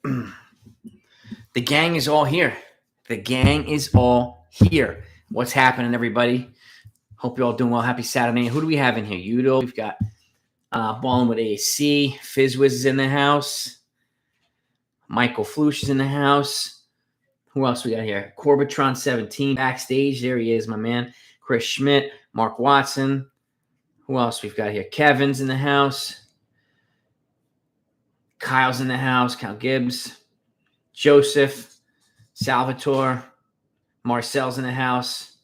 The gang is all here. The gang is all here. What's happening, everybody? Hope you're all doing well. Happy Saturday. Who do we have in here? Udo. We've got Ballin' with AC. Fizzwiz is in the house. Michael Flush is in the house. Who else we got here? Corbatron17 backstage. There he is, my man. Chris Schmidt. Mark Watson. Who else we've got here? Kevin's in the house. Kyle's in the house. Kyle Gibbs. Joseph. Salvatore. Marcel's in the house.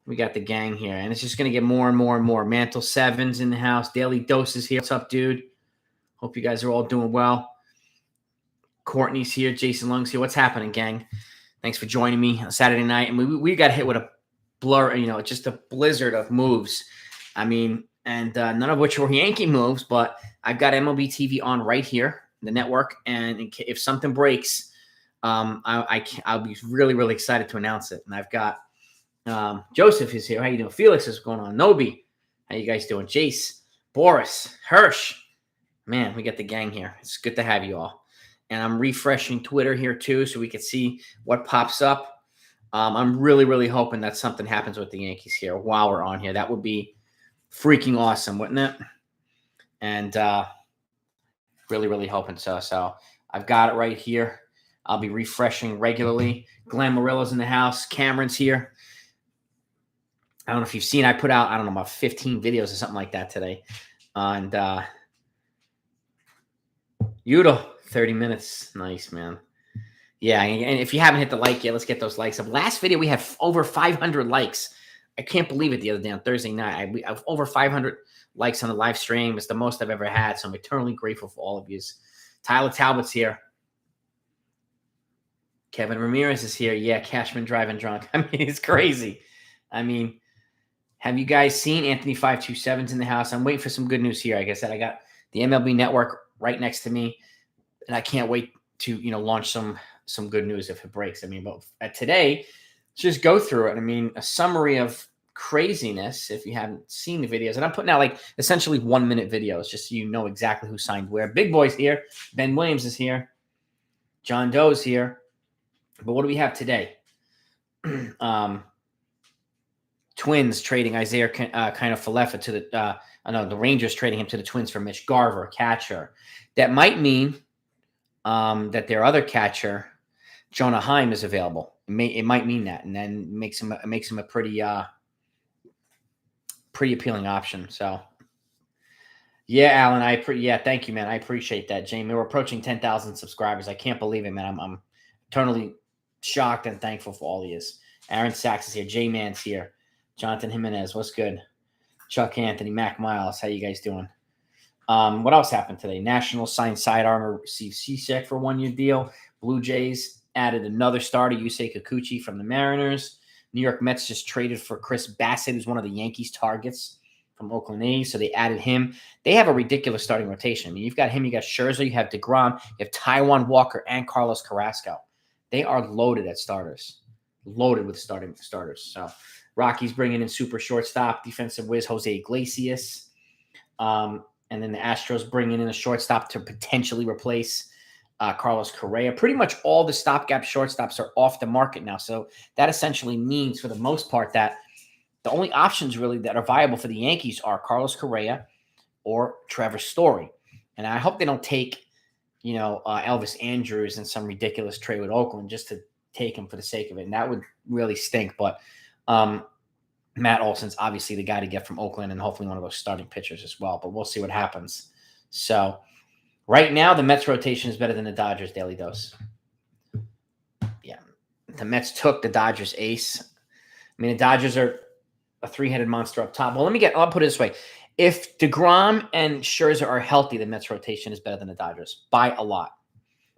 We got the gang here. And it's just going to get more and more and more. Mantle 7's in the house. Daily Dose is here. What's up, dude? Hope you guys are all doing well. Courtney's here. Jason Lung's here. What's happening, gang? Thanks for joining me on Saturday night. And we got hit with a blur, just a blizzard of moves. I mean, and none of which were Yankee moves, but I've got MLB TV on right here, the network. And if something breaks, I'll be really, really excited to announce it. And I've got Joseph is here. How you doing? Felix is going on. Nobi, how you guys doing? Jace, Boras, Hirsch. Man, we got the gang here. It's good to have you all. And I'm refreshing Twitter here too, so we can see what pops up. I'm really, really hoping that something happens with the Yankees here while we're on here. That would be freaking awesome, wouldn't it? And really, really hoping so. So I've got it right here. I'll be refreshing regularly. Glenn Murillo's in the house. Cameron's here. I don't know if you've seen, I put out, about 15 videos or something like that today. And Udo, 30 minutes. Nice, man. Yeah, and if you haven't hit the like yet, let's get those likes up. Last video, we had over 500 likes. I can't believe it the other day on Thursday night. I have over 500 likes on the live stream. It's the most I've ever had, so I'm eternally grateful for all of you. Tyler Talbot's here. Kevin Ramirez is here. Yeah, Cashman driving drunk. I mean, it's crazy. I mean, have you guys seen Anthony 527's in the house? I'm waiting for some good news here. Like I said, I got the MLB Network right next to me, and I can't wait to launch some good news if it breaks. I mean, but today, let's just go through it. I mean, a summary of craziness if you haven't seen the videos. And I'm putting out like essentially 1-minute videos just so you know exactly who signed where. Big Boy's here. Ben Williams is here. John Doe's here. But what do we have today? Twins trading Isaiah kind of Falefa to the Rangers trading him to the Twins for Mitch Garver, catcher. That might mean that their other catcher, Jonah Heim, is available. It might mean that, and then makes him a pretty appealing option. So, yeah, Alan, thank you, man. I appreciate that, Jamie. We're approaching 10,000 subscribers. I can't believe it, man. I'm eternally shocked and thankful for all he is. Aaron Sachs is here. J-Man's here. Jonathan Jimenez, what's good? Chuck Anthony, Mac Miles, how you guys doing? What else happened today? Nationals signed sidearm, received Cishek for a 1-year deal. Blue Jays added another starter, Yusei Kikuchi from the Mariners. New York Mets just traded for Chris Bassett, who's one of the Yankees' targets from Oakland A's, so they added him. They have a ridiculous starting rotation. I mean, you've got him, you got Scherzer, you have DeGrom, you have Taijuan Walker, and Carlos Carrasco. They are loaded at starters, loaded with starting starters. So Rockies bringing in super shortstop, defensive whiz Jose Iglesias. And then the Astros bringing in a shortstop to potentially replace Carlos Correa. Pretty much all the stopgap shortstops are off the market now. So that essentially means, for the most part, that the only options really that are viable for the Yankees are Carlos Correa or Trevor Story. And I hope they don't take, Elvis Andrews in some ridiculous trade with Oakland just to take him for the sake of it. And that would really stink. But Matt Olson's obviously the guy to get from Oakland, and hopefully one of those starting pitchers as well. But we'll see what happens. So right now, the Mets rotation is better than the Dodgers daily dose. Yeah, the Mets took the Dodgers ace. I mean, the Dodgers are a 3-headed monster up top. Well, I'll put it this way. If DeGrom and Scherzer are healthy, the Mets rotation is better than the Dodgers by a lot.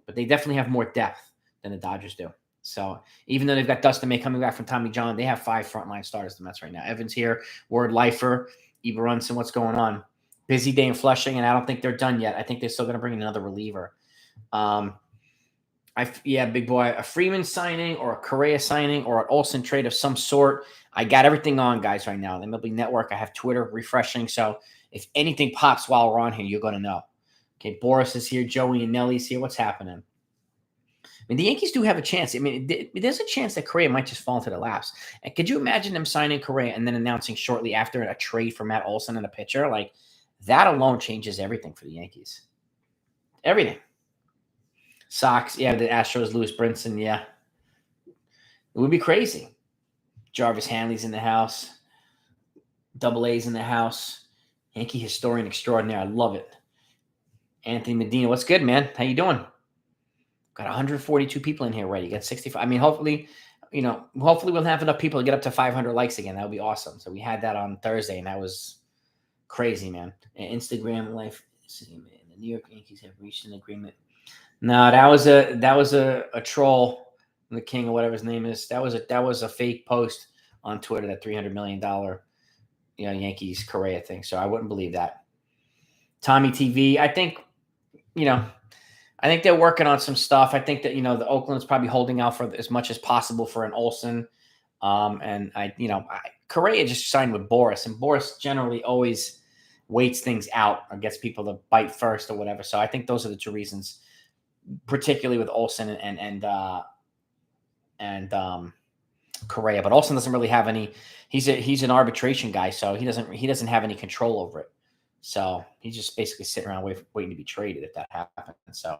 But they definitely have more depth than the Dodgers do. So even though they've got Dustin May coming back from Tommy John, they have 5 frontline starters, the Mets right now. Evans here, Ward, Leifer, Eberunson, what's going on? Busy day in Flushing, and I don't think they're done yet. I think they're still going to bring in another reliever. Big boy, a Freeman signing or a Correa signing or an Olson trade of some sort. I got everything on, guys, right now. The MLB Network, I have Twitter refreshing. So if anything pops while we're on here, you're going to know. Okay, Boras is here. Joey and Nelly's here. What's happening? I mean, the Yankees do have a chance. I mean, there's a chance that Correa might just fall into the laps. And could you imagine them signing Correa and then announcing shortly after a trade for Matt Olson and a pitcher? Like, that alone changes everything for the Yankees. Everything. Sox, yeah, the Astros, Lewis Brinson, yeah. It would be crazy. Jarvis Hanley's in the house. Double A's in the house. Yankee historian extraordinaire. I love it. Anthony Medina, what's good, man? How you doing? Got 142 people in here already. Got 65. I mean, hopefully we'll have enough people to get up to 500 likes again. That would be awesome. So we had that on Thursday, and that was crazy, man. And Instagram life. The New York Yankees have reached an agreement. No, that was a troll, the king or whatever his name is. That was a fake post on Twitter, that $300 million Yankees Correa thing. So I wouldn't believe that. Tommy TV, I think they're working on some stuff. I think that, the Oakland's probably holding out for as much as possible for an Olson. And Correa just signed with Boras, and Boras generally always waits things out or gets people to bite first or whatever. So I think those are the two reasons, particularly with Olson and Correa. But Olson doesn't really have any. He's an arbitration guy, so he doesn't have any control over it. So he's just basically sitting around waiting to be traded if that happens. So,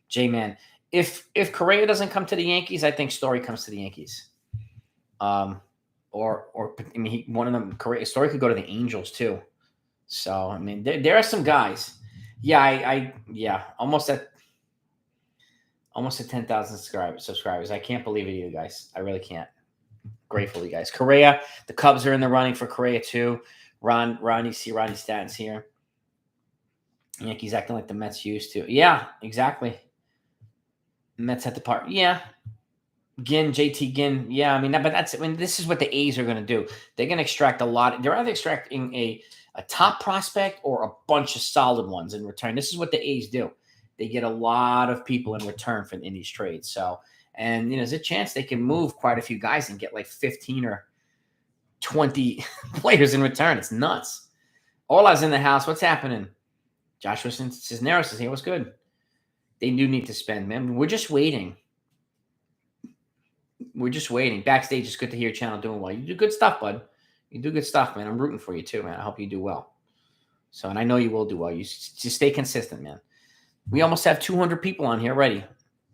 J-Man, if Correa doesn't come to the Yankees, I think Story comes to the Yankees. One of them, Story could go to the Angels too. So I mean, there are some guys. Yeah, almost at 10,000 subscribers. I can't believe it either, guys. I really can't. Grateful, you guys. Correa, the Cubs are in the running for Correa too. Ronnie Stanton's here. Yankees acting like the Mets used to. Yeah, exactly. Mets at the park. Yeah. JT Ginn. Yeah, I mean, this is what the A's are going to do. They're going to extract a lot. They're either extracting a top prospect or a bunch of solid ones in return. This is what the A's do. They get a lot of people in return in these trades. So, and there's a chance they can move quite a few guys and get like 15 or 20 players in return. It's nuts. Ola's in the house. What's happening? Joshua Cisneros is here. What's good? They do need to spend, man. We're just waiting. Backstage, it's good to hear your channel doing well. You do good stuff, bud. You do good stuff, man. I'm rooting for you too, man. I hope you do well. So, and I know you will do well. You just stay consistent, man. We almost have 200 people on here already.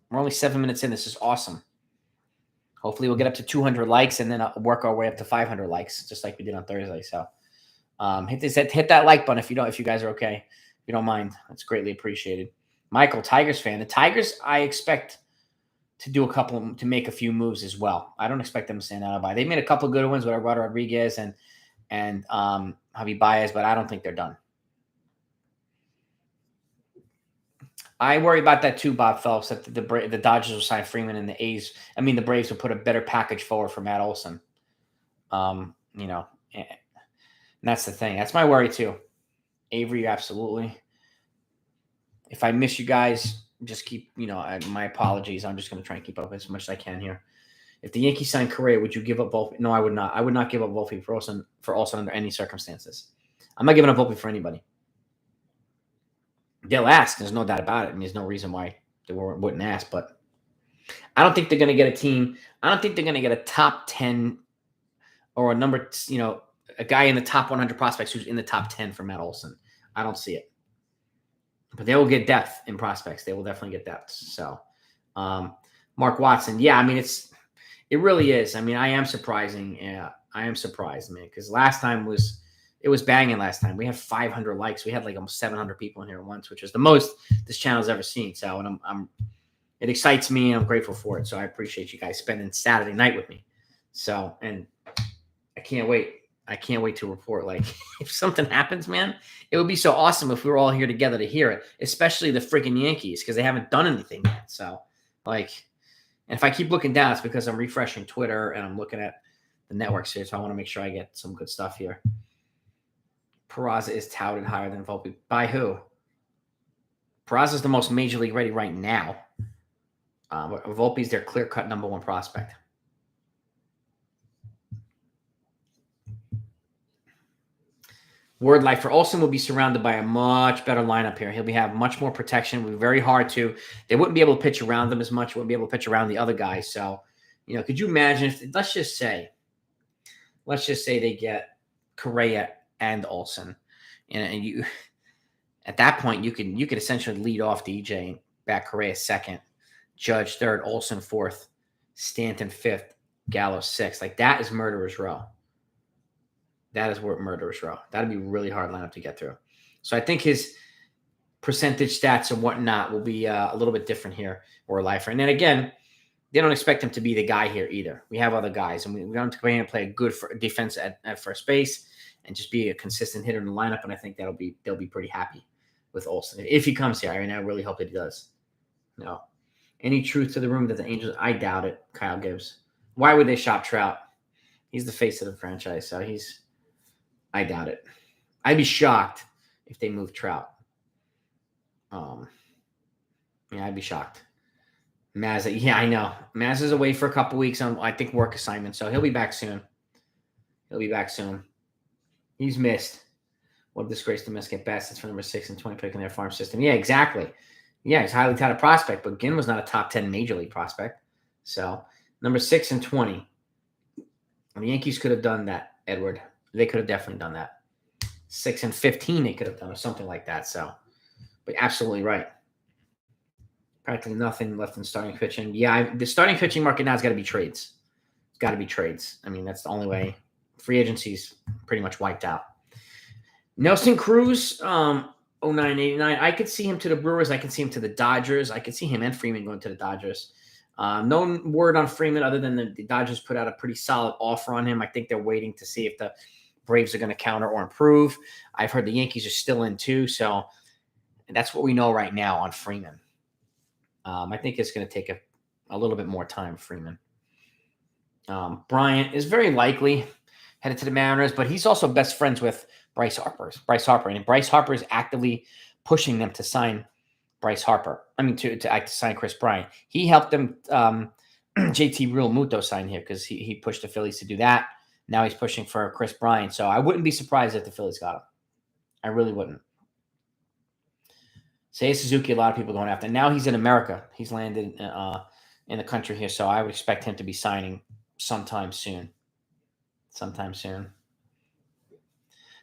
We're only 7 minutes in. This is awesome. Hopefully we'll get up to 200 likes and then work our way up to 500 likes, just like we did on Thursday. So hit that like button if you guys are okay. If you don't mind, that's greatly appreciated. Michael, Tigers fan. The Tigers, I expect to make a few moves as well. I don't expect them to stand out by. They made a couple of good ones with Eduardo Rodriguez and Javi Baez, but I don't think they're done. I worry about that too, Bob Phelps, that the Dodgers will sign Freeman and the Braves will put a better package forward for Matt Olson. And that's the thing. That's my worry too. Avery, absolutely. If I miss you guys, just keep, my apologies. I'm just going to try and keep up as much as I can here. If the Yankees sign Correa, would you give up Volpe? No, I would not. I would not give up Volpe for Olson under any circumstances. I'm not giving up Volpe for anybody. They'll ask. There's no doubt about it. I mean, there's no reason why they wouldn't ask. But I don't think they're going to get a team. I don't think they're going to get a top 10 or a number, a guy in the top 100 prospects who's in the top 10 for Matt Olson. I don't see it. But they will get depth in prospects. They will definitely get depth. So, Mark Watson. Yeah, I mean, it really is. I mean, I am surprising. Yeah, I am surprised, man, because it was banging last time. We had 500 likes. We had like almost 700 people in here at once, which was the most this channel's ever seen. So, and it excites me, and I'm grateful for it. So I appreciate you guys spending Saturday night with me. So, and I can't wait. I can't wait to report. Like, if something happens, man, it would be so awesome if we were all here together to hear it, especially the freaking Yankees, because they haven't done anything yet. So, and if I keep looking down, it's because I'm refreshing Twitter and I'm looking at the networks here. So I want to make sure I get some good stuff here. Peraza is touted higher than Volpe. By who? Peraza is the most major league ready right now. But Volpe's their clear-cut number one prospect. Word life for Olson will be surrounded by a much better lineup here. He'll have much more protection. It will be very hard to. They wouldn't be able to pitch around them as much. Wouldn't be able to pitch around the other guys. So, could you imagine if let's just say they get Correa and Olson, and you at that point you could essentially lead off DJ, back Correa second, Judge third, Olson fourth, Stanton fifth, Gallo sixth. Like that is murderer's row. That is where murderer's row. That'd be a really hard lineup to get through. So I think his percentage stats and whatnot will be a little bit different here, or lifer. And then again, they don't expect him to be the guy here either. We have other guys, and we want him to come in and play a good defense at first base and just be a consistent hitter in the lineup. And I think they'll be pretty happy with Olson if he comes here. I mean, I really hope that he does. No, any truth to the rumor that the Angels? I doubt it. Kyle Gibbs. Why would they shop Trout? He's the face of the franchise, so I doubt it. I'd be shocked if they move Trout. I'd be shocked. Maz, yeah, I know. Maz is away for a couple weeks on, I think, work assignment, so he'll be back soon. He's missed. What a disgrace to miss get Bassett for number 6 and 20 pick in their farm system. Yeah, exactly. Yeah, he's a highly touted prospect, but Ginn was not a top 10 major league prospect. So, number 6 and 20. The Yankees could have done that, Edward. They could have definitely done that. 6 and 15 they could have done, or something like that. So, but absolutely right. Practically nothing left in starting pitching. Yeah, the starting pitching market now has got to be trades. It's got to be trades. I mean, that's the only way. Free agency's pretty much wiped out. Nelson Cruz, 0989. I could see him to the Brewers. I could see him to the Dodgers. I could see him and Freeman going to the Dodgers. No word on Freeman other than the Dodgers put out a pretty solid offer on him. I think they're waiting to see if the Braves are going to counter or improve. I've heard the Yankees are still in too, so that's what we know right now on Freeman. I think it's going to take a little bit more time, Freeman. Bryant is very likely headed to the Mariners, but he's also best friends with Bryce Harper. And Bryce Harper is actively pushing them to sign Bryce Harper. I mean, to sign Chris Bryant. He helped them, JT Real Muto sign here because he pushed the Phillies to do that. Now he's pushing for Chris Bryant. So I wouldn't be surprised if the Phillies got him. I really wouldn't. Seiya Suzuki, a lot of people going after. Now he's in America. He's landed in the country here, so I would expect him to be signing sometime soon.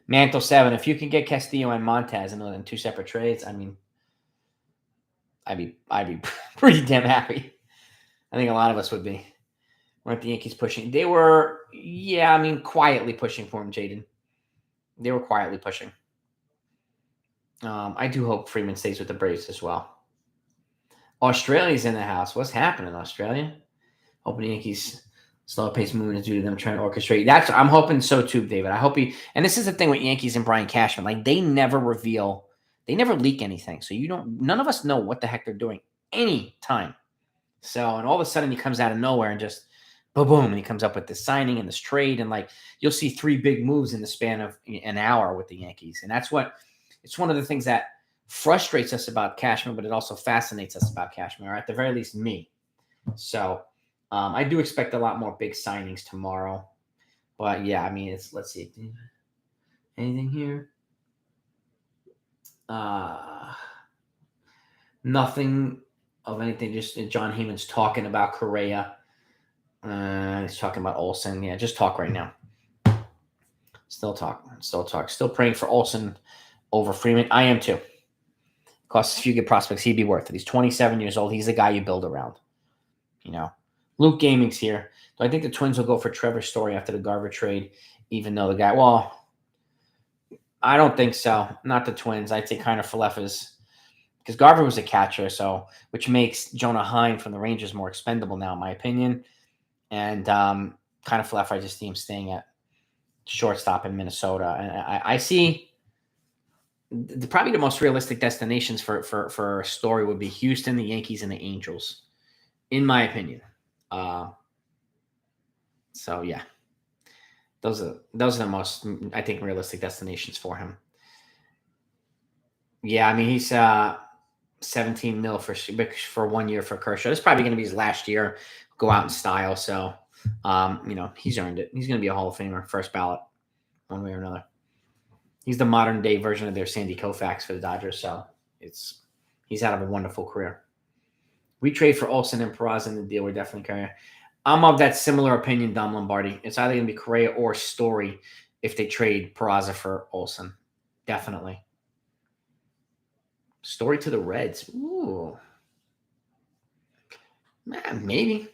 Mantle 7. If you can get Castillo and Montez in 2 separate trades, I mean, I'd be pretty damn happy. I think a lot of us would be. Weren't the Yankees pushing? They were, quietly pushing for him, Jaden. They were quietly pushing. I do hope Freeman stays with the Braves as well. Australia's in the house. What's happening, Australia? Hoping the Yankees slow pace movement is due to them trying to orchestrate. I'm hoping so too, David. I hope and this is the thing with Yankees and Brian Cashman. Like they never reveal, they never leak anything. So none of us know what the heck they're doing any time. So, and all of a sudden he comes out of nowhere and just boom, and he comes up with this signing and this trade. And like, you'll see 3 big moves in the span of an hour with the Yankees. And it's one of the things that frustrates us about Cashman, but it also fascinates us about Cashman, or at the very least me. So I do expect a lot more big signings tomorrow. But yeah, I mean, let's see. Anything here? Nothing of anything. Just John Heyman's talking about Correa. He's talking about Olson. Yeah, just talk right now. Still talk. Still praying for Olson over Freeman. I am too. Costs a few good prospects. He'd be worth it. He's 27 years old. He's the guy you build around. Luke Gaming's here. Do I think the Twins will go for Trevor Story after the Garver trade, even though the guy, I don't think so. Not the Twins. I'd say kind of Falefa's, because Garver was a catcher, which makes Jonah Heim from the Rangers more expendable now, in my opinion. And kind of Falefa, I just see him staying at shortstop in Minnesota. And I see probably the most realistic destinations for a Story would be Houston, the Yankees, and the Angels, in my opinion. So yeah, those are the most, I think, realistic destinations for him. Yeah, I mean, he's $17 million for 1 year for Kershaw. This is probably going to be his last year. Go out in style. So, he's earned it. He's going to be a Hall of Famer, first ballot, one way or another. He's the modern day version of their Sandy Koufax for the Dodgers. So he's out of a wonderful career. We trade for Olson and Peraza in the deal. We're definitely Correa. I'm of that similar opinion, Dom Lombardi. It's either going to be Correa or Story if they trade Peraza for Olson. Definitely. Story to the Reds. Ooh. Maybe.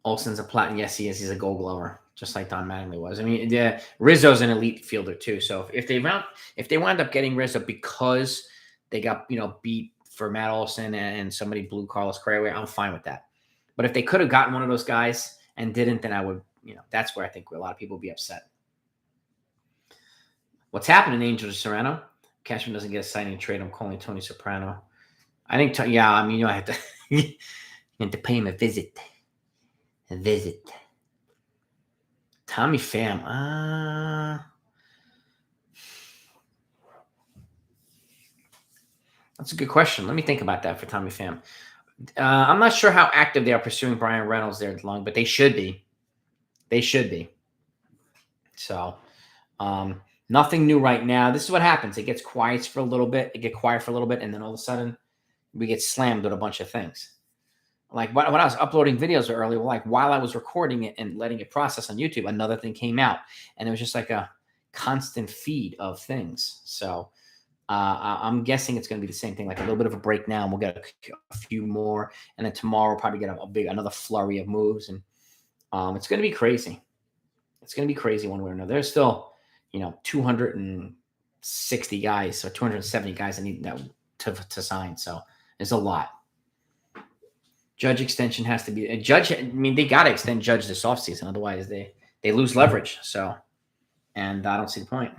Olson's a platinum. Yes, he is. He's a gold glover, just like Don Mattingly was. I mean, Rizzo's an elite fielder too. So if they wound up getting Rizzo because they got beat for Matt Olson and somebody blew Carlos Correa away, I'm fine with that. But if they could have gotten one of those guys and didn't, then I would, that's where I think a lot of people would be upset. What's happening, Angel Serrano? Cashman doesn't get a signing trade. I'm calling Tony Soprano. I think, I have to, you have to pay him a visit. Tommy Pham. That's a good question. Let me think about that for Tommy Pham. I'm not sure how active they are pursuing Brian Reynolds there long, but they should be. So, nothing new right now. This is what happens. It gets quiet for a little bit. And then all of a sudden, we get slammed with a bunch of things. Like when I was uploading videos earlier, like while I was recording it and letting it process on YouTube, another thing came out, and it was just like a constant feed of things. So I'm guessing it's going to be the same thing, like a little bit of a break now, and we'll get a few more, and then tomorrow we'll probably get another flurry of moves, and it's going to be crazy. It's going to be crazy one way or another. There's still 260 guys or 270 guys that need that to sign. So there's a lot. Judge extension has to be a Judge. I mean, they got to extend Judge this offseason. Otherwise, they lose leverage. So, and I don't see the point.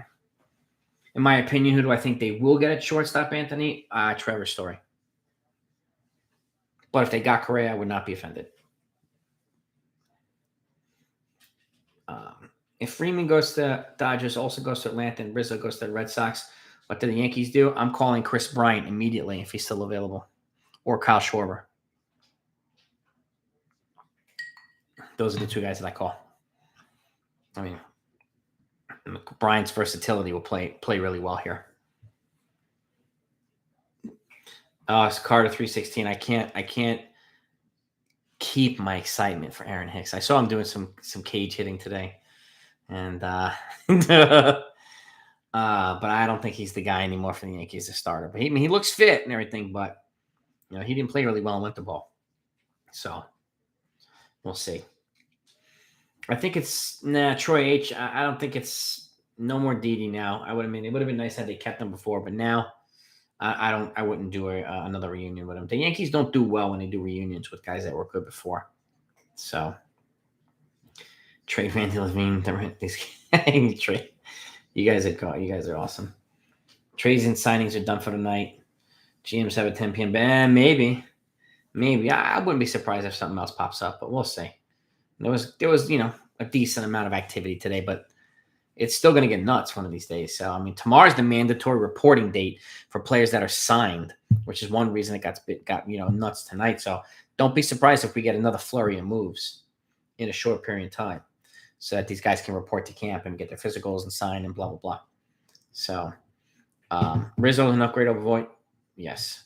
In my opinion, who do I think they will get at shortstop, Anthony? Trevor Story. But if they got Correa, I would not be offended. If Freeman goes to Dodgers, also goes to Atlanta, and Rizzo goes to the Red Sox, what do the Yankees do? I'm calling Chris Bryant immediately if he's still available, or Kyle Schwarber. Those are the two guys that I call. I mean, Bryant's versatility will play really well here. It's Carter 316. I can't keep my excitement for Aaron Hicks. I saw him doing some cage hitting today, and but I don't think he's the guy anymore for the Yankees, the starter. But he looks fit and everything, but he didn't play really well in winter ball. So we'll see. I think it's Troy H. I don't think it's no more Didi now. It would have been nice had they kept him before, but now I wouldn't do another reunion with him. The Yankees don't do well when they do reunions with guys that were good before. So trade Randy Levine, trade. You guys are awesome. Trades and signings are done for the night. GMs have a 10 p.m. Maybe. I wouldn't be surprised if something else pops up, but we'll see. There was a decent amount of activity today, but it's still going to get nuts one of these days. So, I mean, tomorrow's the mandatory reporting date for players that are signed, which is one reason it got nuts tonight. So don't be surprised if we get another flurry of moves in a short period of time so that these guys can report to camp and get their physicals and sign and blah, blah, blah. So Rizzo an upgrade over Voit? Yes.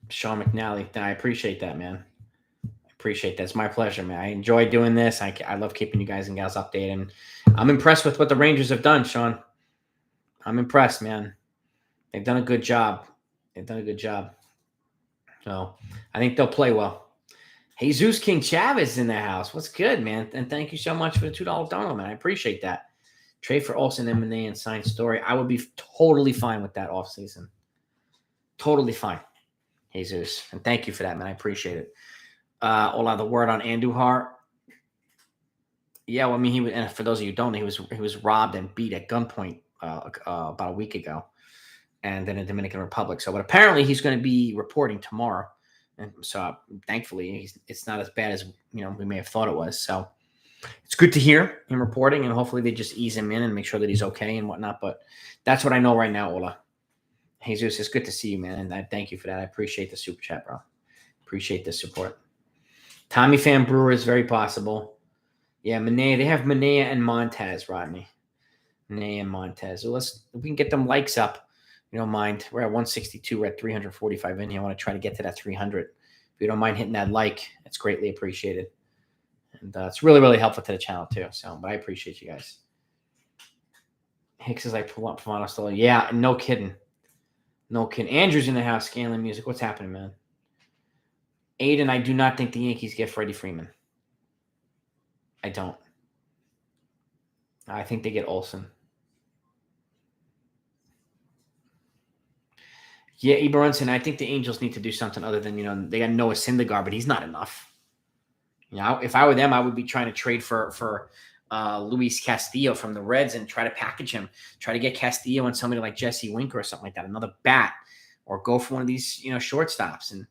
Sean McNally, I appreciate that, man. Appreciate that. It's my pleasure, man. I enjoy doing this. I love keeping you guys and gals updated. And I'm impressed with what the Rangers have done, Sean. I'm impressed, man. They've done a good job. So I think they'll play well. Jesus King Chavez in the house. What's good, man? And thank you so much for the $2 dono, man. I appreciate that. Trade for Olson, M&A, and sign Story. I would be totally fine with that offseason. Totally fine, Jesus. And thank you for that, man. I appreciate it. Ola, the word on Andujar. Yeah, well, I mean, and for those of you who don't know, he was robbed and beat at gunpoint about a week ago, and then in Dominican Republic. So, but apparently he's going to be reporting tomorrow, and so thankfully it's not as bad as we may have thought it was. So it's good to hear him reporting, and hopefully they just ease him in and make sure that he's okay and whatnot. But that's what I know right now, Ola. Jesus, it's good to see you, man, and I thank you for that. I appreciate the super chat, bro. Appreciate the support. Tommy Pham Brewer is very possible. Yeah, Manea. They have Manea and Montez, Rodney. Nay and Montez. So if we can get them likes up, you don't mind. We're at 162. We're at 345 in here. I want to try to get to that 300. If you don't mind hitting that like, it's greatly appreciated. And it's really, really helpful to the channel too. So, but I appreciate you guys. Hicks is like Pavano still. Yeah, no kidding. No kidding. Andrew's in the house. Scanlan Music. What's happening, man? Aiden, I do not think the Yankees get Freddie Freeman. I don't. I think they get Olson. Yeah, Eberunson, I think the Angels need to do something other than, they got Noah Syndergaard, but he's not enough. If I were them, I would be trying to trade for Luis Castillo from the Reds and try to package him. Try to get Castillo and somebody like Jesse Winker or something like that, another bat, or go for one of these, shortstops. And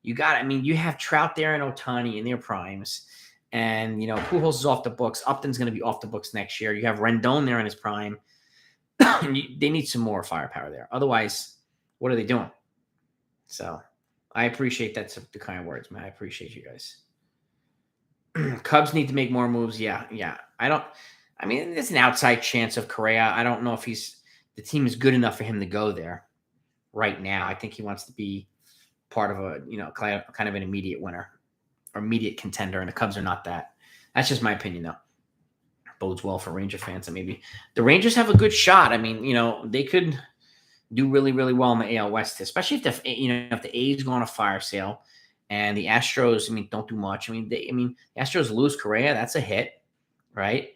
you have Trout there and Ohtani in their primes. And, Pujols is off the books. Upton's going to be off the books next year. You have Rendon there in his prime. They need some more firepower there. Otherwise, what are they doing? So I appreciate the kind words, man. I appreciate you guys. Cubs need to make more moves. Yeah. There's an outside chance of Correa. I don't know if the team is good enough for him to go there right now. I think he wants to be part of a, kind of an immediate winner or immediate contender, and the Cubs are not that. That's just my opinion, though. Bodes well for Ranger fans, and maybe the Rangers have a good shot. They could do really, really well in the AL West, especially if the A's go on a fire sale and the Astros, don't do much. The Astros lose Correa, that's a hit, right?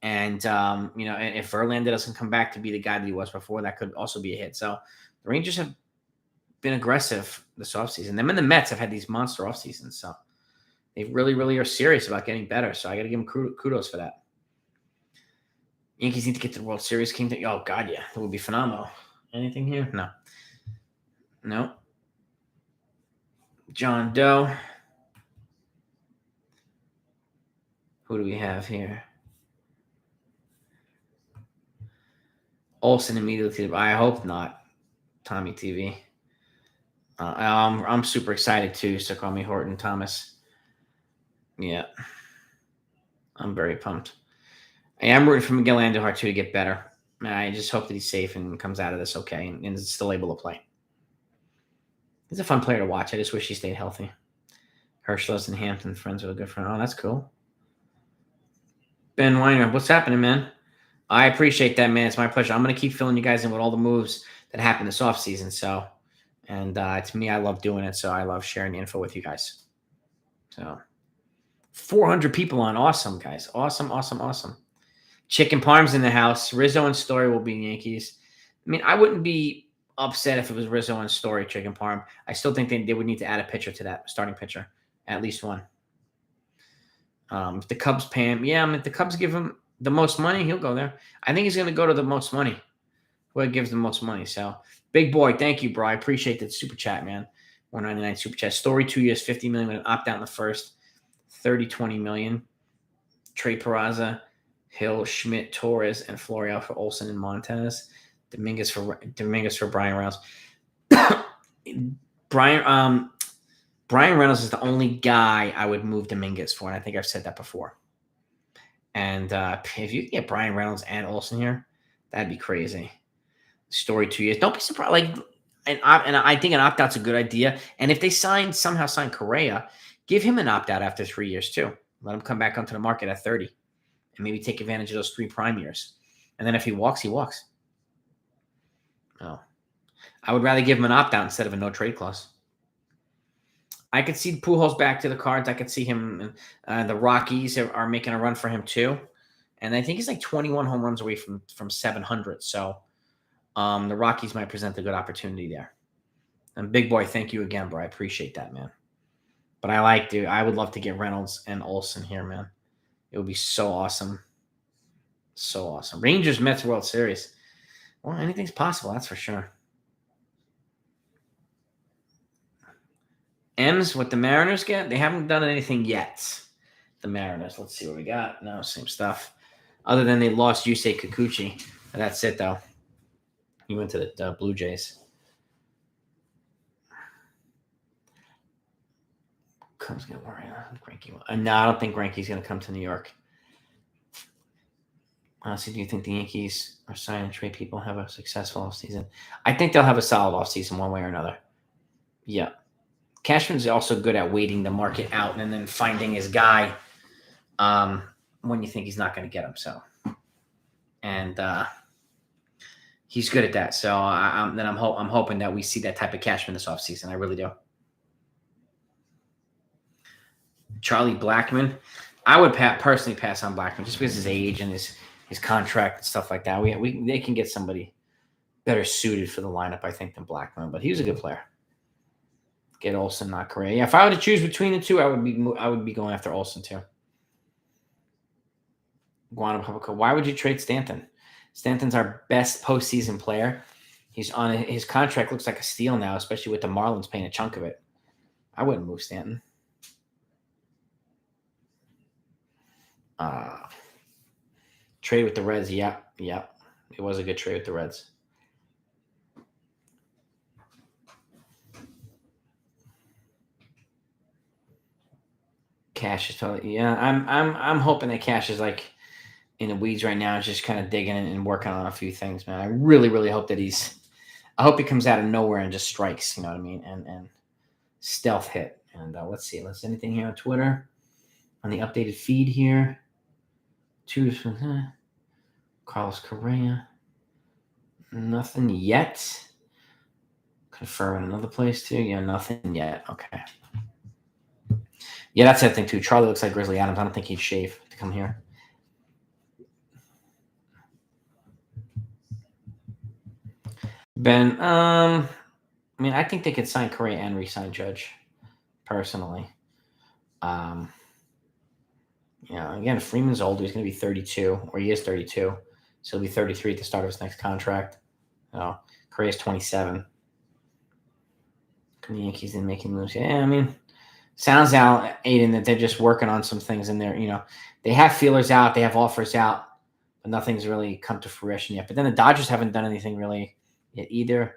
And and if Verlander doesn't come back to be the guy that he was before, that could also be a hit. So the Rangers have been aggressive this offseason. Them and the Mets have had these monster offseasons, so they really, really are serious about getting better. So I got to give them kudos for that. Yankees need to get to the World Series. Oh, God, yeah. It would be phenomenal. Anything here? No. John Doe. Who do we have here? Olson immediately. I hope not. Tommy TV. I'm super excited too. So call me Horton Thomas. Yeah. I'm very pumped. I am rooting for Miguel Andujar too to get better. I just hope that he's safe and comes out of this okay and is still able to play. He's a fun player to watch. I just wish he stayed healthy. Herschel lives in Hampton. Friends with a good friend. Oh, that's cool. Ben Weiner, what's happening, man? I appreciate that, man. It's my pleasure. I'm going to keep filling you guys in with all the moves that happened this offseason. So, and to me, I love doing it. So I love sharing the info with you guys. So 400 people on. Awesome, guys. Awesome. Chicken Parm's in the house. Rizzo and Story will be Yankees. I wouldn't be upset if it was Rizzo and Story, Chicken Parm. I still think they would need to add a pitcher to that, starting pitcher, at least one. If the Cubs pay him, if the Cubs give him the most money, he'll go there. I think he's going to go to the most money. Whoever gives the most money. So, big boy, thank you, bro. I appreciate that super chat, man. 199 super chat. Story 2 years, $50 million with an opt out in the first. 20 million. Trey Peraza, Hill, Schmidt, Torres, and Florial for Olson and Montez. Dominguez for Brian Reynolds. Brian Reynolds is the only guy I would move Dominguez for, and I think I've said that before. And if you get Brian Reynolds and Olson here, that'd be crazy. Story 2 years. Don't be surprised. And I think an opt-out's a good idea. And if they somehow sign Correa, give him an opt-out after 3 years too. Let him come back onto the market at 30 and maybe take advantage of those 3 prime years. And then if he walks, he walks. No. I would rather give him an opt-out instead of a no-trade clause. I could see Pujols back to the Cards. I could see him. The Rockies are making a run for him too. And I think he's like 21 home runs away from 700. So the Rockies might present a good opportunity there. And big boy, thank you again, bro. I appreciate that, man. But I would love to get Reynolds and Olson here, man. It would be so awesome. So awesome. Rangers, Mets, World Series. Well, anything's possible, that's for sure. M's, what the Mariners get? They haven't done anything yet. The Mariners. Let's see what we got. No, same stuff. Other than they lost Yusei Kikuchi. That's it, though. He went to the Blue Jays. Cubs get worried. No, I don't think Greinke's going to come to New York. Honestly, do you think the Yankees are signing and trade people have a successful offseason? I think they'll have a solid offseason one way or another. Yeah. Cashman's also good at waiting the market out and then finding his guy when you think he's not going to get him. So, and he's good at that. So I'm hoping that we see that type of Cashman this offseason. I really do. Charlie Blackmon. I would personally pass on Blackmon just because his age and his contract and stuff like that. They can get somebody better suited for the lineup, I think, than Blackmon. But he was a good player. Get Olson, not Correa. Yeah, if I were to choose between the two, I would be going after Olson too. Why would you trade Stanton? Stanton's our best postseason player. He's on his contract looks like a steal now, especially with the Marlins paying a chunk of it. I wouldn't move Stanton. Trade with the Reds. Yeah. It was a good trade with the Reds. Cash is totally I'm hoping that Cash is like in the weeds right now, just kind of digging and working on a few things, man. I really, really hope that I hope he comes out of nowhere and just strikes, you know what I mean? And stealth hit. And let's see. Anything here on Twitter? On the updated feed here. Carlos Correa. Nothing yet. Confirm in another place too. Yeah, nothing yet. Okay. Yeah, that's that thing too. Charlie looks like Grizzly Adams. I don't think he'd shave to come here. Ben, I mean, I think they could sign Correa and re-sign Judge, personally. Again, Freeman's older. He's going to be 32, or he is 32. So he'll be 33 at the start of his next contract. Correa's 27. The Yankees didn't make him moves. Yeah, I mean, sounds out, Aiden, that they're just working on some things in there. They have feelers out, they have offers out, but nothing's really come to fruition yet. But then the Dodgers haven't done anything really yet either,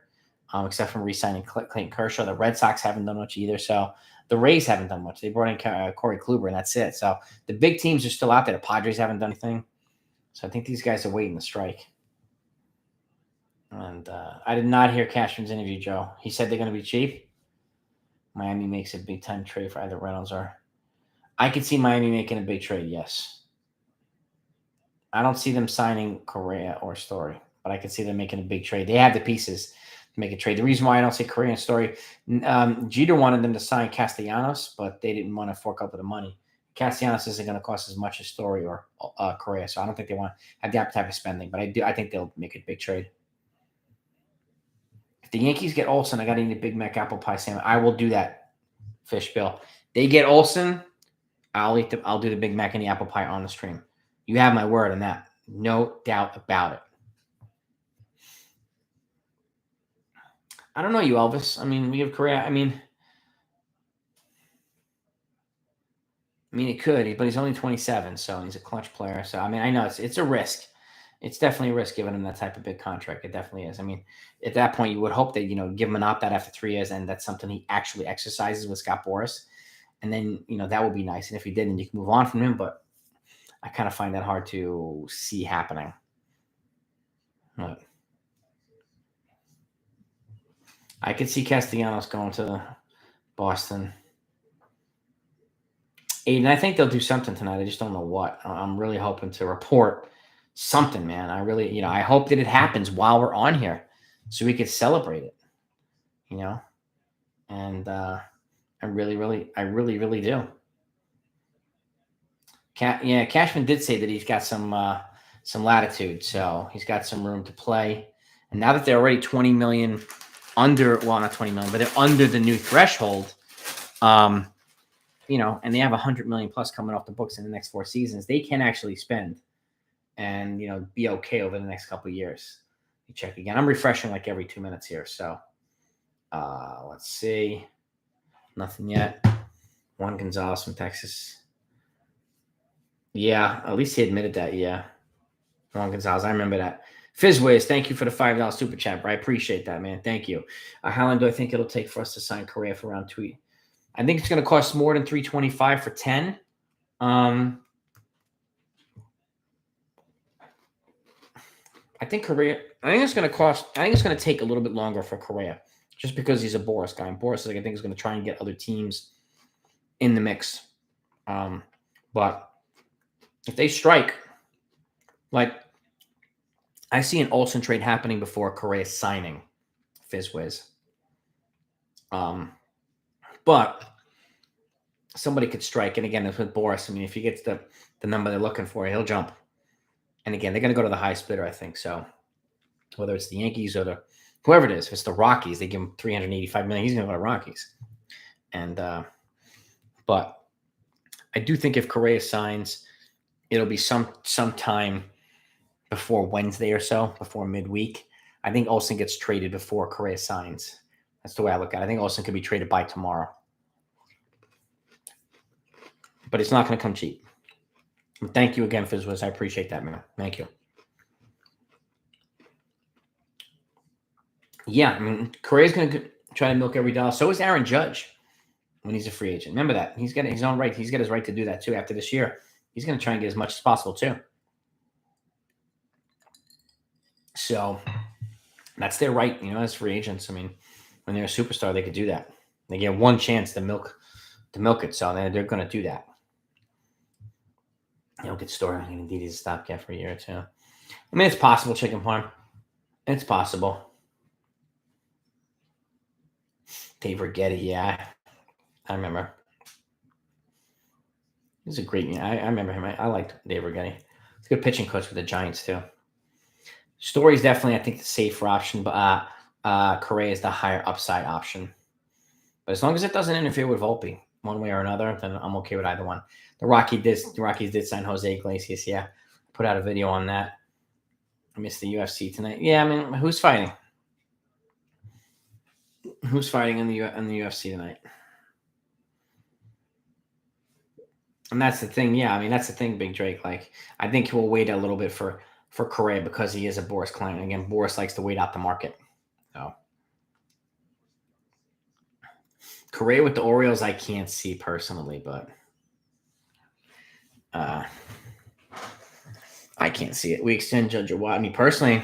except for re-signing Clayton Kershaw. The Red Sox haven't done much either. So the Rays haven't done much. They brought in Corey Kluber, and that's it. So the big teams are still out there. The Padres haven't done anything. So I think these guys are waiting to strike. And I did not hear Cashman's interview, Joe. He said they're going to be cheap. Miami makes a big-time trade for either Reynolds or – I could see Miami making a big trade, yes. I don't see them signing Correa or Story, but I could see them making a big trade. They have the pieces to make a trade. The reason why I don't see Correa and Story, Jeter wanted them to sign Castellanos, but they didn't want to fork up with the money. Castellanos isn't going to cost as much as Story or Correa, so I don't think they want to have the appetite for spending, but I think they'll make a big trade. If the Yankees get Olson, I got to eat a Big Mac apple pie sandwich. I will do that, Fish Bill. They get Olson, I'll do the Big Mac and the apple pie on the stream. You have my word on that. No doubt about it. I don't know you, Elvis. I mean, we have Correa. I mean, it could, but he's only 27, so he's a clutch player. So, I mean, I know it's a risk. It's definitely a risk giving him that type of big contract. It definitely is. I mean, at that point, you would hope that, give him an opt-out after 3 years, and that's something he actually exercises with Scott Boras. And then, that would be nice. And if he didn't, you can move on from him. But I kind of find that hard to see happening. But I could see Castellanos going to Boston. Aiden, I think they'll do something tonight. I just don't know what. I'm really hoping to report something, man. I really, I hope that it happens while we're on here so we could celebrate it, and I really, really do. Cashman did say that he's got some latitude, so he's got some room to play. And now that they're already 20 million under, well, not 20 million, but they're under the new threshold, and they have 100 million plus coming off the books in the next 4 seasons, they can actually spend and, be okay over the next couple of years. You check again. I'm refreshing like every 2 minutes here. So let's see. Nothing yet. Juan Gonzalez from Texas. Yeah, at least he admitted that. Yeah. Juan Gonzalez. I remember that. Fizzways, thank you for the $5 super chat, bro. I appreciate that, man. Thank you. How long do I think it'll take for us to sign Correa for round 2? I think it's going to cost more than $325 for 10. I think it's going to cost. I think it's going to take a little bit longer for Correa, just because he's a Boras guy. And Boras, I think, is going to try and get other teams in the mix. But if they strike, like I see an Olson trade happening before Correa signing Fizwiz. But somebody could strike, and again, it's with Boras. I mean, if he gets the number they're looking for, he'll jump. And again, they're going to go to the highest bidder, I think. So whether it's the Yankees or whoever it is, if it's the Rockies, they give him $385 million. He's going to go to Rockies. And but I do think if Correa signs, it'll be some time before Wednesday or so, before midweek. I think Olson gets traded before Correa signs. That's the way I look at it. I think Olson could be traded by tomorrow. But it's not going to come cheap. Thank you again, Fizwiz. I appreciate that, man. Thank you. Yeah, I mean, Correa's going to try to milk every dollar. So is Aaron Judge when he's a free agent. Remember that. He's got his own right. He's got his right to do that, too, after this year. He's going to try and get as much as possible, too. So that's their right, as free agents. I mean, when they're a superstar, they could do that. They get one chance to milk it, so they're going to do that. They'll get Story. Indeed, he's a stopgap for a year or two. I mean, it's possible, Chicken Farm. It's possible. Dave Righetti, yeah. I remember. He's a great man. I remember him. I liked Dave Righetti. He's a good pitching coach with the Giants, too. Story's definitely, I think, the safer option, but Correa is the higher upside option. But as long as it doesn't interfere with Volpe one way or another, then I'm okay with either one. The Rockies did sign Jose Iglesias, yeah. Put out a video on that. I missed the UFC tonight. Yeah, I mean, who's fighting? Who's fighting in the UFC tonight? And that's the thing. Yeah, I mean, that's the thing, Big Drake. Like, I think he will wait a little bit for Correa because he is a Boras client. Again, Boras likes to wait out the market. So Correa with the Orioles, I can't see personally, but I can't see it. We extend Judge or what? I mean, personally,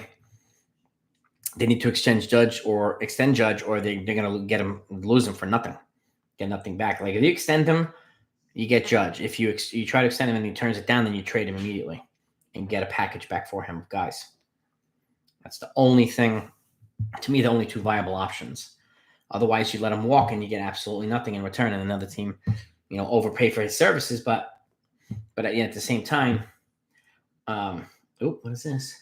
they need to extend Judge, or they're going to lose him for nothing. Get nothing back. Like, if you extend him, you get Judge. If you try to extend him and he turns it down, then you trade him immediately and get a package back for him, guys. That's the only thing, to me, the only two viable options. Otherwise, you let him walk and you get absolutely nothing in return, and another team, overpay for his services. But at the same time, what is this?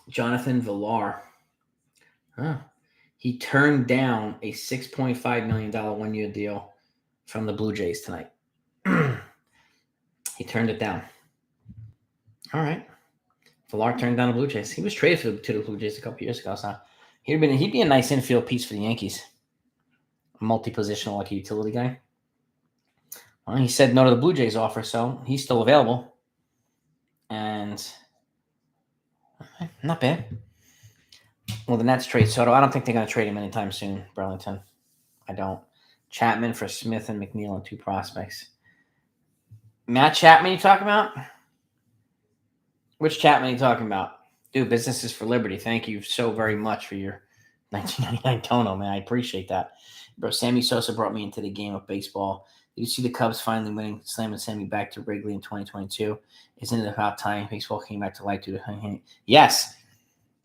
Jonathan Villar. He turned down a $6.5 million one-year deal from the Blue Jays tonight. He turned it down. All right. Villar turned down the Blue Jays. He was traded to the Blue Jays a couple years ago, so he'd be a nice infield piece for the Yankees. A multi-positional, like a utility guy. Well, he said no to the Blue Jays offer, so he's still available. And not bad. Well, the Nets trade Soto. I don't think they're going to trade him anytime soon, Burlington. I don't. Chapman for Smith and McNeil and two prospects. Matt Chapman you talking about? Which Chapman are you talking about? Dude, Business is for Liberty. Thank you so very much for your 1999 Tono, man. I appreciate that. Bro, Sammy Sosa brought me into the game of baseball. Did you see the Cubs finally winning, slamming Sammy back to Wrigley in 2022? Isn't it about time baseball came back to life due to Yes.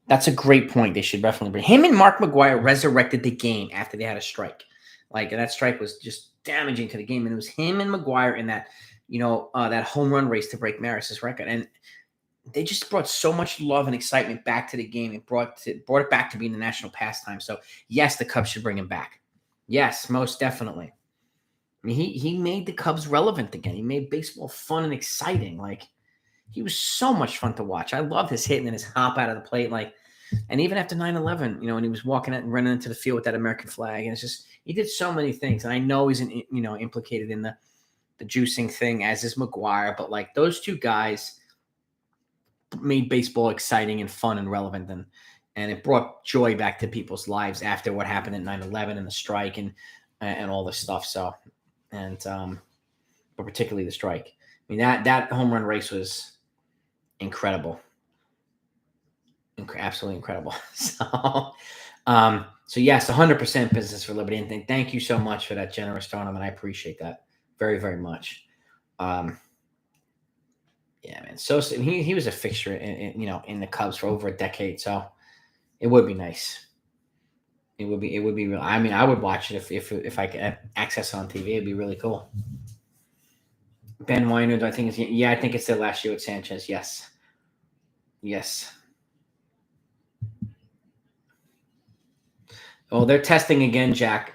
That's a great point. They should definitely bring him and Mark McGwire resurrected the game after they had a strike. Like, that strike was just damaging to the game. And it was him and McGwire in that, that home run race to break Maris's record. And they just brought so much love and excitement back to the game. It brought it back to being the national pastime. So, yes, the Cubs should bring him back. Yes, most definitely. I mean, he made the Cubs relevant again. He made baseball fun and exciting. Like, he was so much fun to watch. I love his hitting and his hop out of the plate. Like, and even after 9/11, when he was walking out and running into the field with that American flag, and it's just, he did so many things. And I know he's implicated in the juicing thing, as is McGwire, but like, those two guys made baseball exciting and fun and relevant, and it brought joy back to people's lives after what happened at 9/11 and the strike and all this stuff. So, but particularly the strike. I mean, that home run race was incredible. Absolutely incredible. So yes, 100% business for Liberty. And thank you so much for that generous tournament. I appreciate that very, very much. Yeah, man. So he was a fixture in the Cubs for over a decade. So it would be nice. It would be real. I mean, I would watch it if I could access it on TV. It'd be really cool. Ben Wynard, I think I think it's their last year with Sanchez. Yes. Yes. Oh, they're testing again, Jack.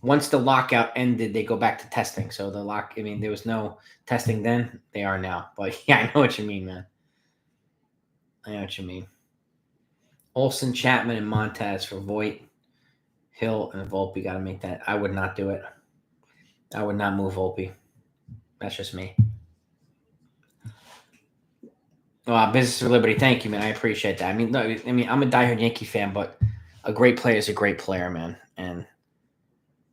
Once the lockout ended, they go back to testing. So there was no testing then. They are now. But yeah, I know what you mean, man. I know what you mean. Olson, Chapman, and Montez for Voit, Hill, and Volpe. Got to make that. I would not do it. I would not move Volpe. That's just me. Business for Liberty. Thank you, man. I appreciate that. I mean, I'm a diehard Yankee fan, but a great player is a great player, man. And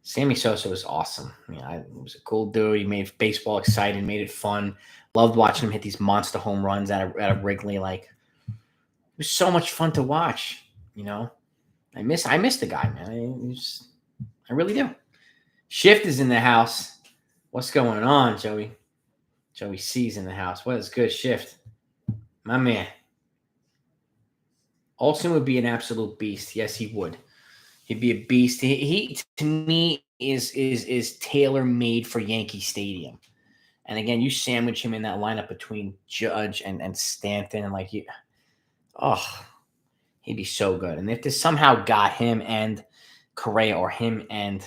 Sammy Sosa was awesome. He was a cool dude. He made baseball exciting, made it fun. Loved watching him hit these monster home runs out of Wrigley. Like, it was so much fun to watch. I miss the guy, man. I really do. Shift is in the house. What's going on, Joey? Joey C's in the house. What is good, Shift? My man. Olson would be an absolute beast. Yes, he would. He'd be a beast. He to me is tailor made for Yankee Stadium. And again, you sandwich him in that lineup between Judge and Stanton, and he'd be so good. And if they somehow got him and Correa or him and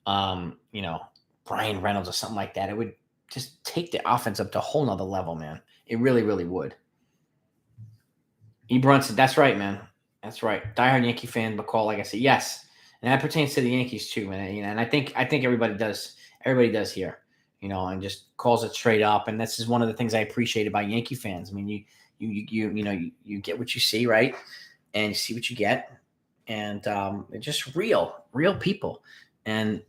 Brian Reynolds or something like that, it would just take the offense up to a whole nother level, man. It really, really would. E. Brunson, that's right, man. That's right. Diehard Yankee fan, McCall, like I said, yes. And that pertains to the Yankees too, man. And I think everybody does here, and just calls it straight up. And this is one of the things I appreciate about Yankee fans. I mean, you get what you see, right? And you see what you get. And they're just real people. And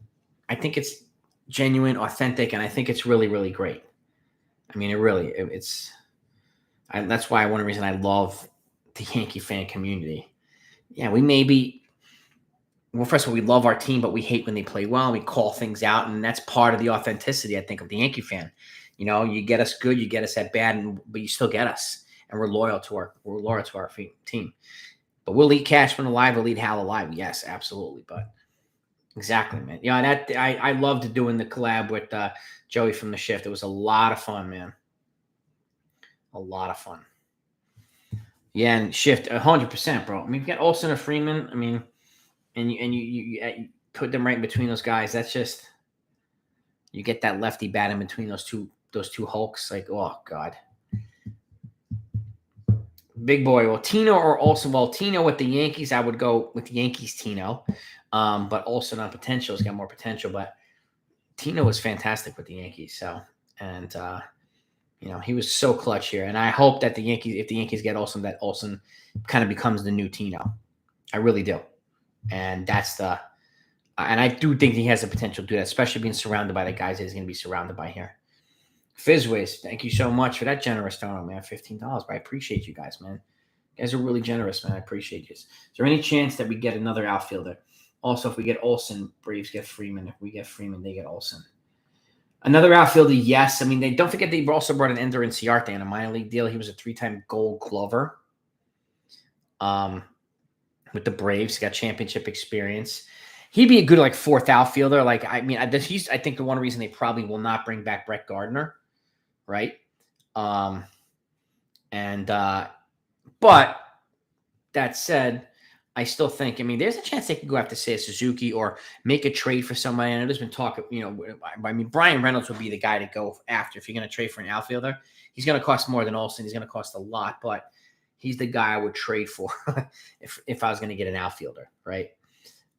I think it's genuine, authentic, and I think it's really, really great. I mean, that's why one reason I love the Yankee fan community. Yeah, first of all, we love our team, but we hate when they play well. And we call things out, and that's part of the authenticity, I think, of the Yankee fan. You get us good, you get us at bad, but you still get us, and we're loyal to our team. But we'll eat Cashman alive, we'll eat Hal alive. Yes, absolutely. But exactly, man. Yeah, I loved doing the collab with Joey from the Shift. It was a lot of fun, man. A lot of fun. Yeah, and Shift 100%, bro. I mean, you've got Olson or Freeman. I mean, and you put them right in between those guys. That's just, you get that lefty bat in between those two Hulks. Like, oh God. Big boy. Well, Tino or Olson. Well, Tino with the Yankees, I would go with Yankees Tino. But Olson on potential has got more potential. But Tino was fantastic with the Yankees. So, and he was so clutch here. And I hope that if the Yankees get Olson, that Olson kind of becomes the new Tino. I really do. And and I do think he has the potential to do that, especially being surrounded by the guys that he's going to be surrounded by here. Fizzways, thank you so much for that generous donor, man. $15. But I appreciate you guys, man. You guys are really generous, man. I appreciate you. Is there any chance that we get another outfielder? Also, if we get Olson, Braves get Freeman. If we get Freeman, they get Olson. Another outfielder, yes. I mean, don't forget they've also brought an Ender Inciarte in a minor league deal. He was a 3-time Gold Glover. With the Braves, got championship experience. He'd be a good fourth outfielder. I think the one reason they probably will not bring back Brett Gardner, right? But that said, I still think, there's a chance they could go after, say, a Suzuki or make a trade for somebody. I know there's been talk, Brian Reynolds would be the guy to go after if you're going to trade for an outfielder. He's going to cost more than Olson. He's going to cost a lot, but he's the guy I would trade for if I was going to get an outfielder, right?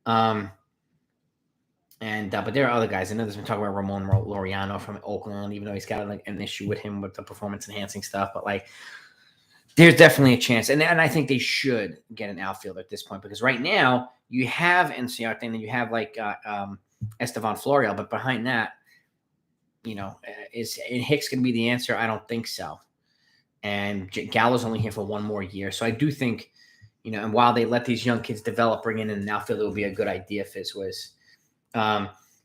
But there are other guys. I know there's been talking about Ramon Laureano from Oakland, even though he's got an issue with him with the performance-enhancing stuff. But, there's definitely a chance. And I think they should get an outfielder at this point because right now you have NCR thing, and you have Estevan Florial. But behind that, is Hicks going to be the answer? I don't think so. and Gallo's only here for one more year. So I do think, and while they let these young kids develop, bringing in an outfielder will be a good idea, Fizzwiz.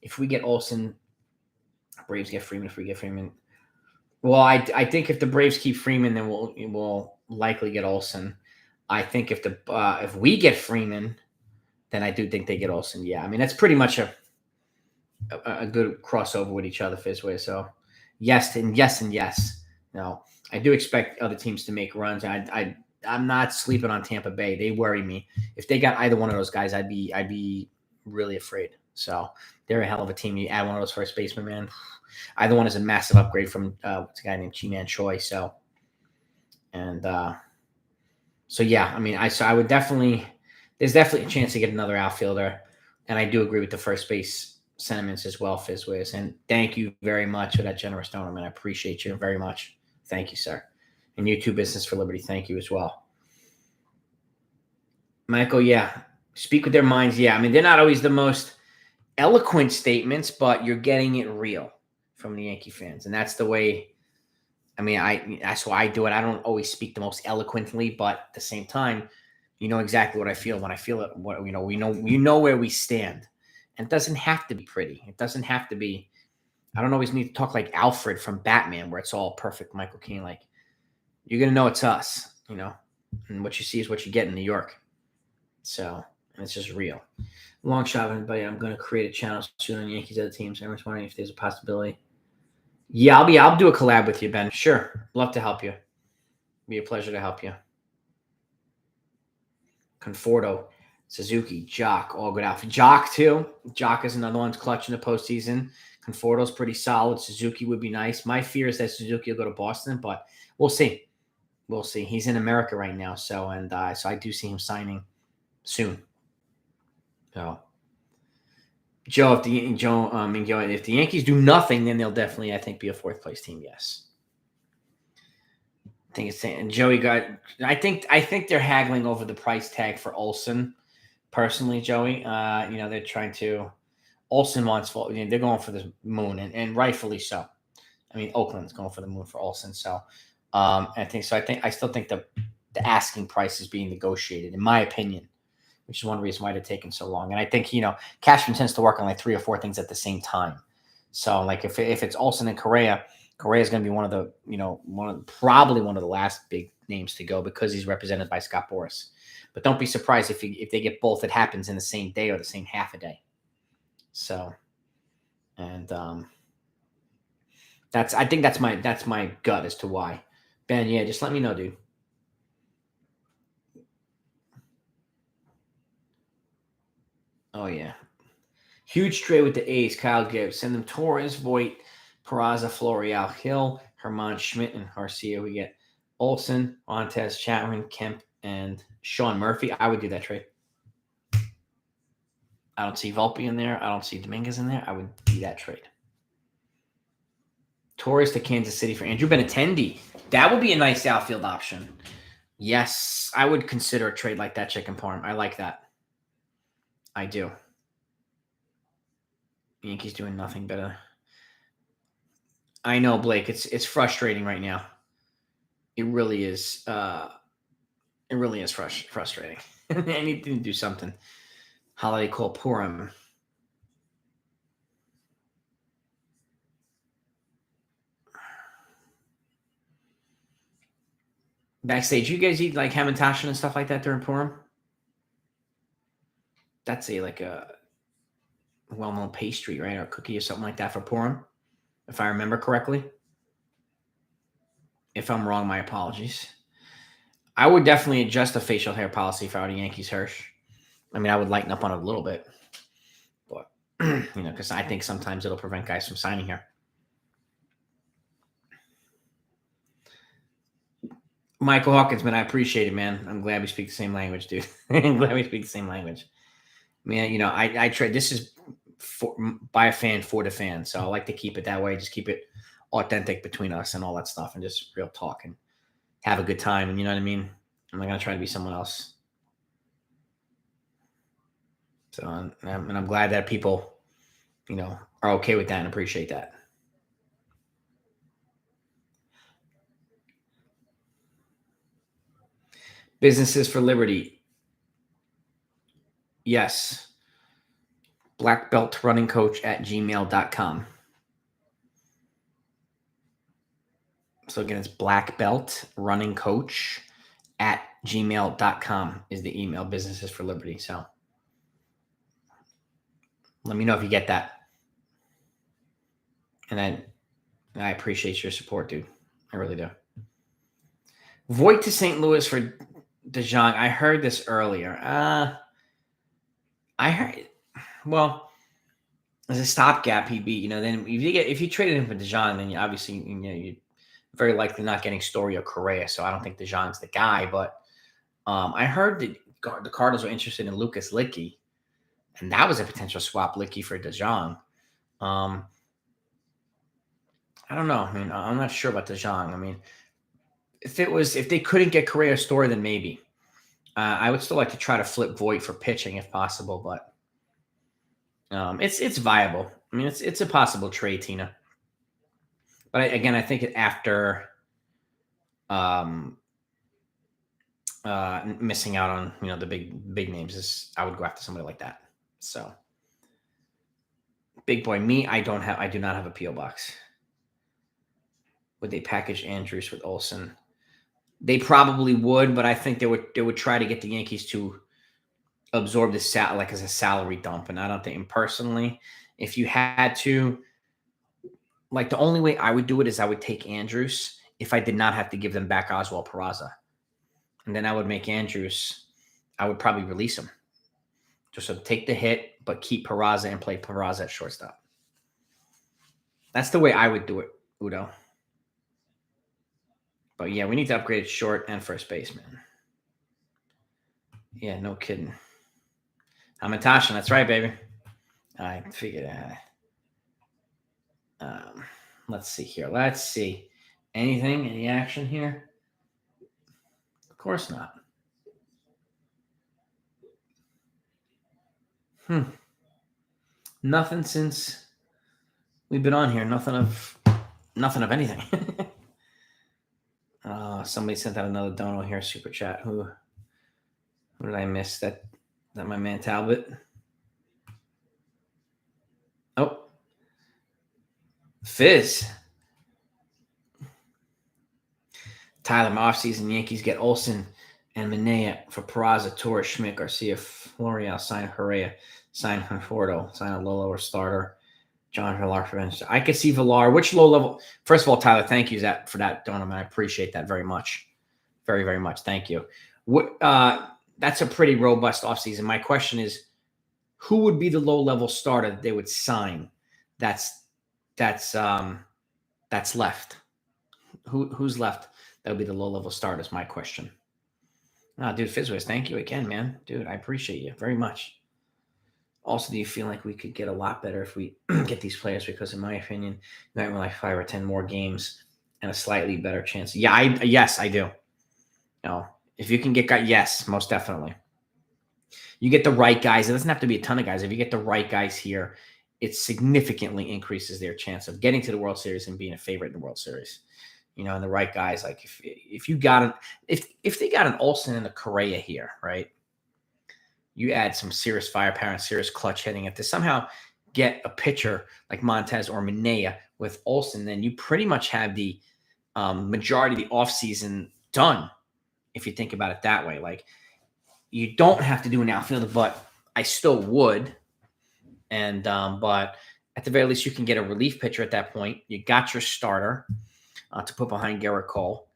If we get Olson, Braves get Freeman. If we get Freeman, well, I think if the Braves keep Freeman, then we'll likely get Olson. I think if we get Freeman, then I do think they get Olson. Yeah, I mean that's pretty much a good crossover with each other, Fizzwiz. So yes and yes. No, I do expect other teams to make runs. I'm not sleeping on Tampa Bay. They worry me. If they got either one of those guys, I'd be really afraid. So they're a hell of a team. You add one of those first basemen, man. Either one is a massive upgrade from what's a guy named Chi-Man Choi. So, and so yeah, I mean, I would definitely. There's definitely a chance to get another outfielder, and I do agree with the first base sentiments as well, Fizzwiz. And thank you very much for that generous donor, man. I appreciate you very much. Thank you, sir. And you too, Business for Liberty. Thank you as well. Michael, yeah. Speak with their minds. Yeah, I mean, they're not always the most eloquent statements, but you're getting it real from the Yankee fans. And that's the way, I mean, that's why I do it. I don't always speak the most eloquently, but at the same time, you know exactly what I feel when I feel it. What we know where we stand. And it doesn't have to be pretty. It doesn't have to be. I don't always need to talk like Alfred from Batman, where it's all perfect. Michael Keane, like you're gonna know it's us, and what you see is what you get in New York. So, and it's just real. Long shot, but I'm gonna create a channel soon on Yankees other teams. Everyone's wondering if there's a possibility. Yeah, I'll do a collab with you, Ben. Sure, love to help you. Be a pleasure to help you. Conforto, Suzuki, Jock, all good outfit. Jock, too. Jock is another one clutch in the postseason. Conforto's pretty solid. Suzuki would be nice. My fear is that Suzuki will go to Boston, but we'll see. We'll see. He's in America right now, so I do see him signing soon. So, Joe, if the Yankees do nothing, then they'll definitely, I think, be a fourth place team. Yes. I think it's saying Joey got. I think they're haggling over the price tag for Olson. Personally, Joey, they're trying to. Olson wants. They're going for the moon, and rightfully so. I mean, Oakland's going for the moon for Olson, so I still think the asking price is being negotiated, in my opinion, which is one reason why they're taking so long. And I think Cashman tends to work on like 3 or 4 things at the same time. So like if it's Olson and Correa is going to be probably one of the last big names to go because he's represented by Scott Boras. But don't be surprised if they get both. It happens in the same day or the same half a day. So, and I think that's my gut as to why. Ben, yeah, just let me know, dude. Oh yeah, huge trade with the A's. Kyle Gibbs, send them Torres, Voit, Peraza, Florial, Hill, Herman Schmidt, and Garcia. We get Olson, Montez, Chapman, Kemp, and Sean Murphy. I would do that trade. I don't see Volpe in there. I don't see Dominguez in there. I would do that trade. Torres to Kansas City for Andrew Benintendi. That would be a nice outfield option. Yes, I would consider a trade like that, Chicken Parm. I like that. I do. Yankees doing nothing better. I know, Blake. It's frustrating right now. It really is. It really is frustrating. I need to do something. Holiday call Purim. Backstage, you guys eat like Hamantashen and stuff like that during Purim? That's a well-known pastry, right? Or cookie or something like that for Purim, if I remember correctly. If I'm wrong, my apologies. I would definitely adjust the facial hair policy if I were the Yankees, Hirsch. I mean, I would lighten up on it a little bit. But, because I think sometimes it'll prevent guys from signing here. Michael Hawkins, man, I appreciate it, man. I'm glad we speak the same language, dude. I'm glad we speak the same language. Man, I trade. This is by a fan for the fan, so I like to keep it that way. Just keep it authentic between us and all that stuff, and just real talk and have a good time. And you know what I mean? I'm not gonna try to be someone else. So, and I'm glad that people, are okay with that and appreciate that. Businesses for Liberty. Yes. blackbeltrunningcoach@gmail.com. So again, it's blackbeltrunningcoach@gmail.com is the email, Businesses for Liberty. So let me know if you get that. And I appreciate your support, dude. I really do. Voigt to St. Louis for DeJong. I heard this earlier. I heard, well, as a stopgap, he'd be, then if you traded him for DeJong, then obviously, you're very likely not getting Story or Correa. So I don't think DeJong's the guy. But I heard that the Cardinals were interested in Lucas Licky, and that was a potential swap, Licky for DeJong. I don't know. I mean, I'm not sure about DeJong. I mean, if they couldn't get Correa or Story, then maybe. I would still like to try to flip Voigt for pitching if possible, but it's viable. I mean, it's a possible trade, Tina. But again, I think after missing out on the big names, I would go after somebody like that. So, big boy, me, I do not have a PO box. Would they package Andrews with Olson? They probably would, but I think they would try to get the Yankees to absorb this as a salary dump. And I don't think, personally, if you had to, the only way I would do it is I would take Andrews if I did not have to give them back Oswald Peraza. And then I would make Andrews, I would probably release him. Just to take the hit, but keep Peraza and play Peraza at shortstop. That's the way I would do it, Udo. But yeah, we need to upgrade short and first baseman. Yeah, no kidding. I'm Natasha. That's right, baby. I figured that. Let's see here. Let's see. Any action here? Of course not. Nothing since we've been on here. Nothing of anything. Somebody sent out another dono here, super chat. Who did I miss? That my man Talbot. Oh, Fizz. Tyler, my offseason Yankees get Olson and Minea for Peraza, Torres, Schmidt, Garcia, Florial, sign Correa, sign Conforto, sign a low-level starter, John Villar for bench. I could see Villar. Which low level? First of all, Tyler, thank you for that donut. I appreciate that very much. Very, very much. Thank you. That's a pretty robust offseason. My question is, who would be the low-level starter that they would sign that's left? Who's left that would be the low-level starter is my question. Dude, Fizzwiz, thank you again, man. Dude, I appreciate you very much. Also, do you feel like we could get a lot better if we get these players? Because in my opinion, you might win 5 or 10 more games and a slightly better chance. Yeah, yes, I do. If you can get guys, yes, most definitely. You get the right guys. It doesn't have to be a ton of guys. If you get the right guys here, it significantly increases their chance of getting to the World Series and being a favorite in the World Series. And the right guys, like if they got an Olson and a Correa here, right? You add some serious firepower and serious clutch hitting. If they somehow get a pitcher like Montez or Minea with Olson, then you pretty much have the majority of the offseason done, if you think about it that way. Like, you don't have to do an outfielder, but I still would. And but at the very least, you can get a relief pitcher at that point. You got your starter to put behind Garrett Cole.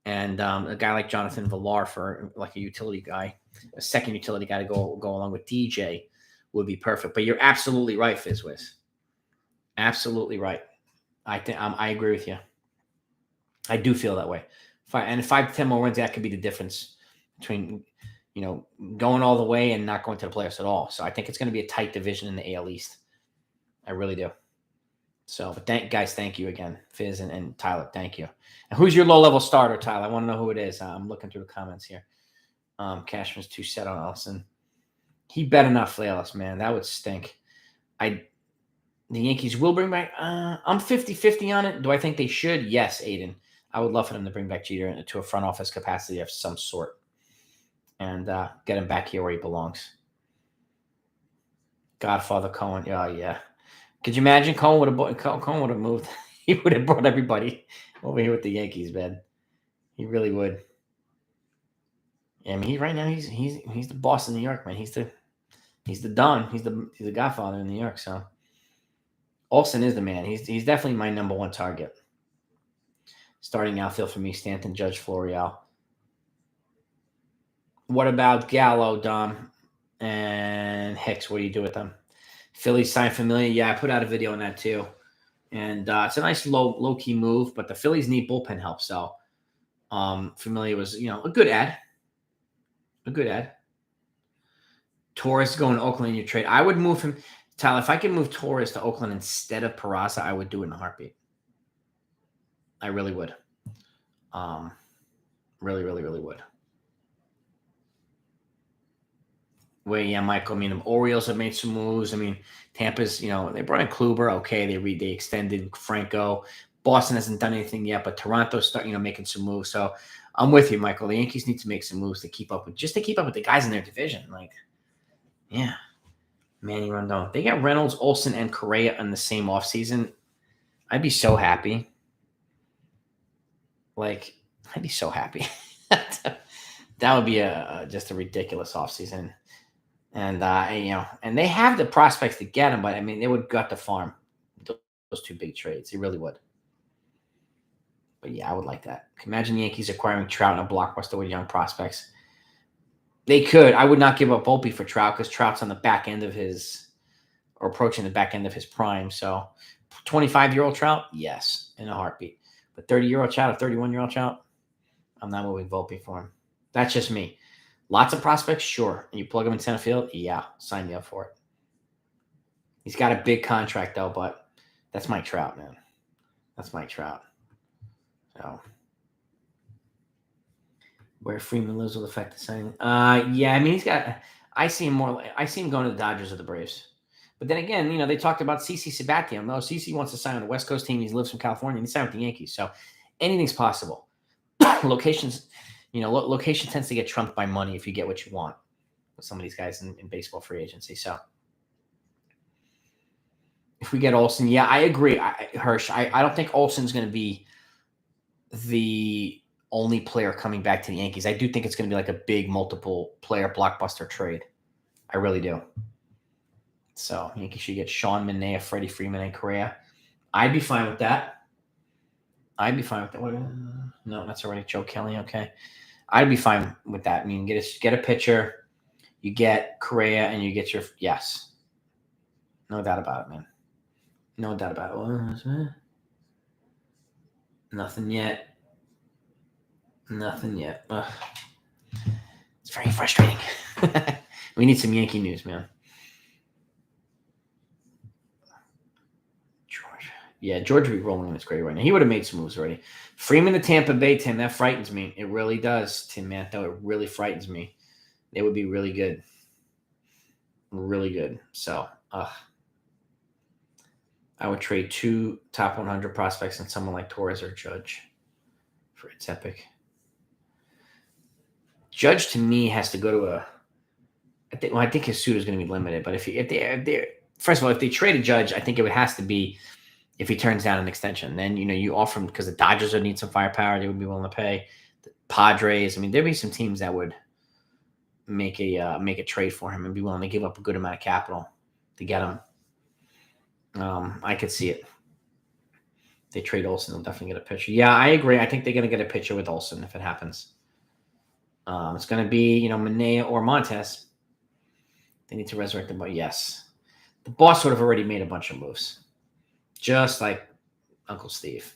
And a guy like Jonathan Villar for like a utility guy, a second utility guy to go along with DJ would be perfect. But you're absolutely right, Fizzwiz. Absolutely right. I agree with you. I do feel that way. 5 to 10 more wins, that could be the difference between going all the way and not going to the playoffs at all. So I think it's going to be a tight division in the AL East. I really do. So, but thank you again, Fizz and Tyler. Thank you. And who's your low-level starter, Tyler? I want to know who it is. I'm looking through the comments here. Cashman's too set on Olson. He better not flail us, man. That would stink. The Yankees will bring back. I'm 50-50 on it. Do I think they should? Yes, Aiden. I would love for them to bring back Jeter into a front office capacity of some sort. and get him back here where he belongs. Godfather Cohen. Oh, yeah. Could you imagine Cohen would have moved? He would have brought everybody over here with the Yankees, man. He really would. I mean, right now he's the boss in New York, man. He's the Don. He's the Godfather in New York. So Olson is the man. He's definitely my number one target. Starting outfield for me: Stanton, Judge, Florial. What about Gallo, Dom, and Hicks? What do you do with them? Phillies sign Familia. Yeah, I put out a video on that too. And it's a nice low key move, but the Phillies need bullpen help. So Familia was, a good ad. A good ad. Torres going to Oakland in your trade. I would move him. Tyler, if I could move Torres to Oakland instead of Peraza, I would do it in a heartbeat. I really would. Really, really, really would. Well, yeah, Michael. I mean, the Orioles have made some moves. I mean, Tampa's, they brought in Kluber. Okay, they extended Franco. Boston hasn't done anything yet, but Toronto's starting, making some moves. So I'm with you, Michael. The Yankees need to make some moves to keep up with the guys in their division. Like, yeah, Manny Rondon. They got Reynolds, Olson, and Correa in the same offseason. I'd be so happy. Like, I'd be so happy. That would be just a ridiculous offseason. And, and they have the prospects to get him, but, I mean, they would gut the farm, those two big trades. They really would. But, yeah, I would like that. Imagine the Yankees acquiring Trout and a blockbuster with young prospects. They could. I would not give up Volpe for Trout because Trout's on the back end of or approaching the back end of his prime. So, 25-year-old Trout, yes, in a heartbeat. But 30-year-old Trout, or 31-year-old Trout, I'm not moving Volpe for him. That's just me. Lots of prospects, sure. And you plug him in center field, yeah, sign me up for it. He's got a big contract, though, but that's Mike Trout, man. That's Mike Trout. So, where Freeman lives will affect the signing. Yeah, I mean, I see him going to the Dodgers or the Braves. But then again, they talked about CC Sabathia. No, CC wants to sign on a West Coast team. He lives from California, and he signed with the Yankees. So anything's possible. Locations tends to get trumped by money if you get what you want with some of these guys in baseball free agency. So if we get Olson, yeah, I agree, Hirsch. I don't think Olson's going to be the only player coming back to the Yankees. I do think it's going to be like a big multiple player blockbuster trade. I really do. So Yankees should get Sean Manaea, Freddie Freeman, and Correa. I'd be fine with that. No, that's already Joe Kelly. Okay. I'd be fine with that. I mean, get a pitcher, you get Correa, and you get your yes. No doubt about it, man. No doubt about it. Nothing yet. Ugh. It's very frustrating. We need some Yankee news, man. George would be rolling in his grave right now. He would have made some moves already. Freeman to Tampa Bay, Tim. That frightens me. It really does, Tim Manto. It really frightens me. They would be really good. Really good. So, I would trade 2 top 100 prospects and someone like Torres or Judge for it's epic. Judge, to me, has to go to I think his suit is going to be limited. But if they first of all, if they trade a Judge, I think it has to be if he turns down an extension. Then, you offer him because the Dodgers would need some firepower. They would be willing to pay. The Padres, I mean, there'd be some teams that would make a trade for him and be willing to give up a good amount of capital to get him. I could see it. They trade Olson, they'll definitely get a pitcher. Yeah, I agree. I think they're going to get a pitcher with Olson if it happens. It's going to be, Manaea or Montes. They need to resurrect them, but yes. The boss would have already made a bunch of moves. Just like Uncle Steve.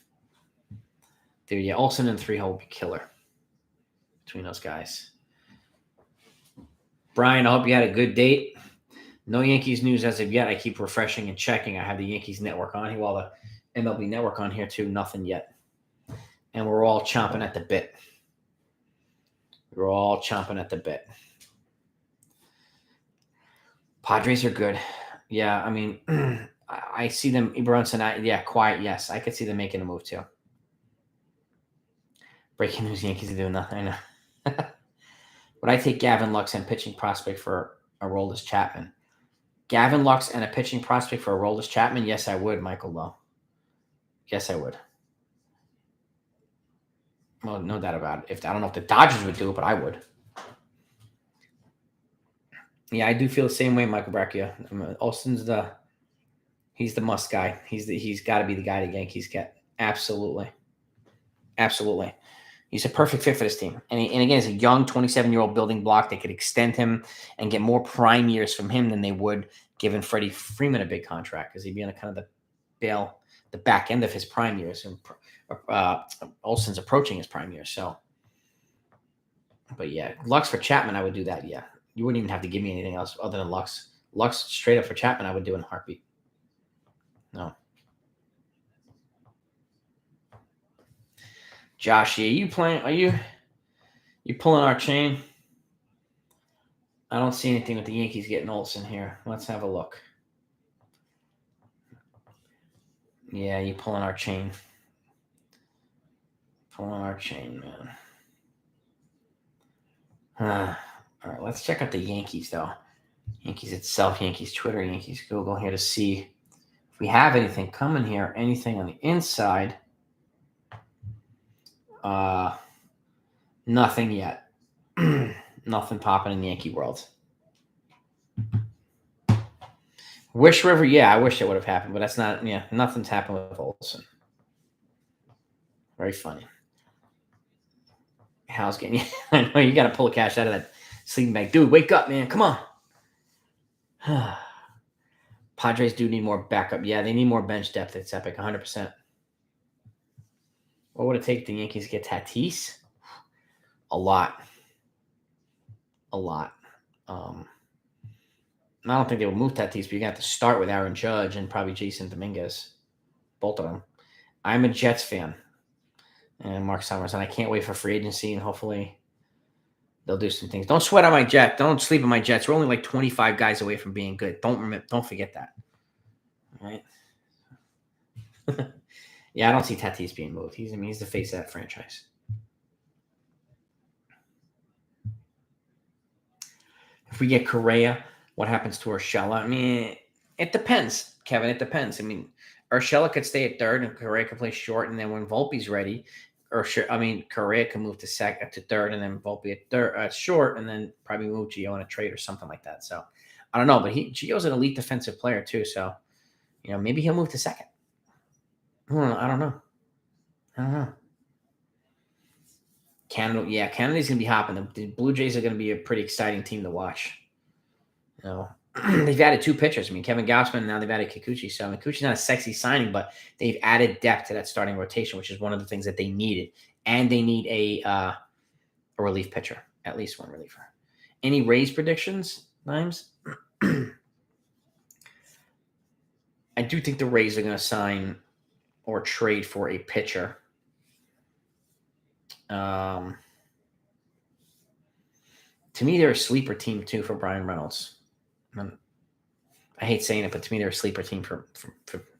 Dude, yeah, Olson and 3-hole would be killer between those guys. Brian, I hope you had a good date. No Yankees news as of yet. I keep refreshing and checking. I have the Yankees network on here, while the MLB network on here too. Nothing yet. And we're all chomping at the bit. Padres are good. Yeah, I mean, I see them. Brunson, quiet. Yes, I could see them making a move too. Breaking news: Yankees are doing nothing. I know. Would I take Gavin Lux and pitching prospect for Aroldis Chapman? Gavin Lux and a pitching prospect for Aroldis Chapman? Yes, I would, Michael Lowe. Yes, I would. Well, no doubt about it. I don't know if the Dodgers would do it, but I would. Yeah, I do feel the same way, Michael Bracchia. Olson's he's the must guy. He's got to be the guy the Yankees get. Absolutely. Absolutely. He's a perfect fit for this team. And again, he's a young 27-year-old building block. They could extend him and get more prime years from him than they would giving Freddie Freeman a big contract, because he'd be on kind of the back end of his prime years. And Olson's approaching his prime years. So, but yeah, Lux for Chapman, I would do that. Yeah. You wouldn't even have to give me anything else other than Lux. Lux straight up for Chapman, I would do in a heartbeat. No. Josh, are you pulling our chain? I don't see anything with the Yankees getting Olson here. Let's have a look. Yeah, you pulling our chain. Pulling our chain, man. All right, let's check out the Yankees, though. Yankees itself, Yankees Twitter, Yankees Google here to see if we have anything coming here, anything on the inside. Nothing yet. Nothing popping in the Yankee world. Wish River, yeah, I wish it would have happened, but that's not, nothing's happened with Olson. Very funny. Hal's getting, I know you got to pull the cash out of that sleeping bag. Dude, wake up, man. Come on. Padres do need more backup. Yeah, they need more bench depth. It's epic, 100%. What would it take the Yankees to get Tatis? A lot. I don't think they would move Tatis, but you're going to have to start with Aaron Judge and probably Jason Dominguez. Both of them. I'm a Jets fan. And Mark Summers. And I can't wait for free agency, and hopefully they'll do some things. Don't sweat on my Jets. Don't sleep on my Jets. We're only like 25 guys away from being good. Don't forget that. All right? Yeah, I don't see Tatis being moved. He's the face of that franchise. If we get Correa, what happens to Archela? I mean, it depends, Kevin. It depends. I mean, Archela could stay at third and Correa could play short, and then when Volpe's ready, Correa can move to third, and then Volpe at third, short, and then probably move Gio in a trade or something like that. So I don't know, but Gio's an elite defensive player too. So maybe he'll move to second. I don't know. Canada's gonna be hopping. The Blue Jays are gonna be a pretty exciting team to watch. They've added two pitchers. I mean, Kevin Gausman, now they've added Kikuchi. So Kikuchi's not a sexy signing, but they've added depth to that starting rotation, which is one of the things that they needed. And they need a relief pitcher, at least one reliever. Any Rays predictions, Nimes? I do think the Rays are going to sign or trade for a pitcher. To me, they're a sleeper team, too, for Brian Reynolds. I hate saying it, but to me, they're a sleeper team for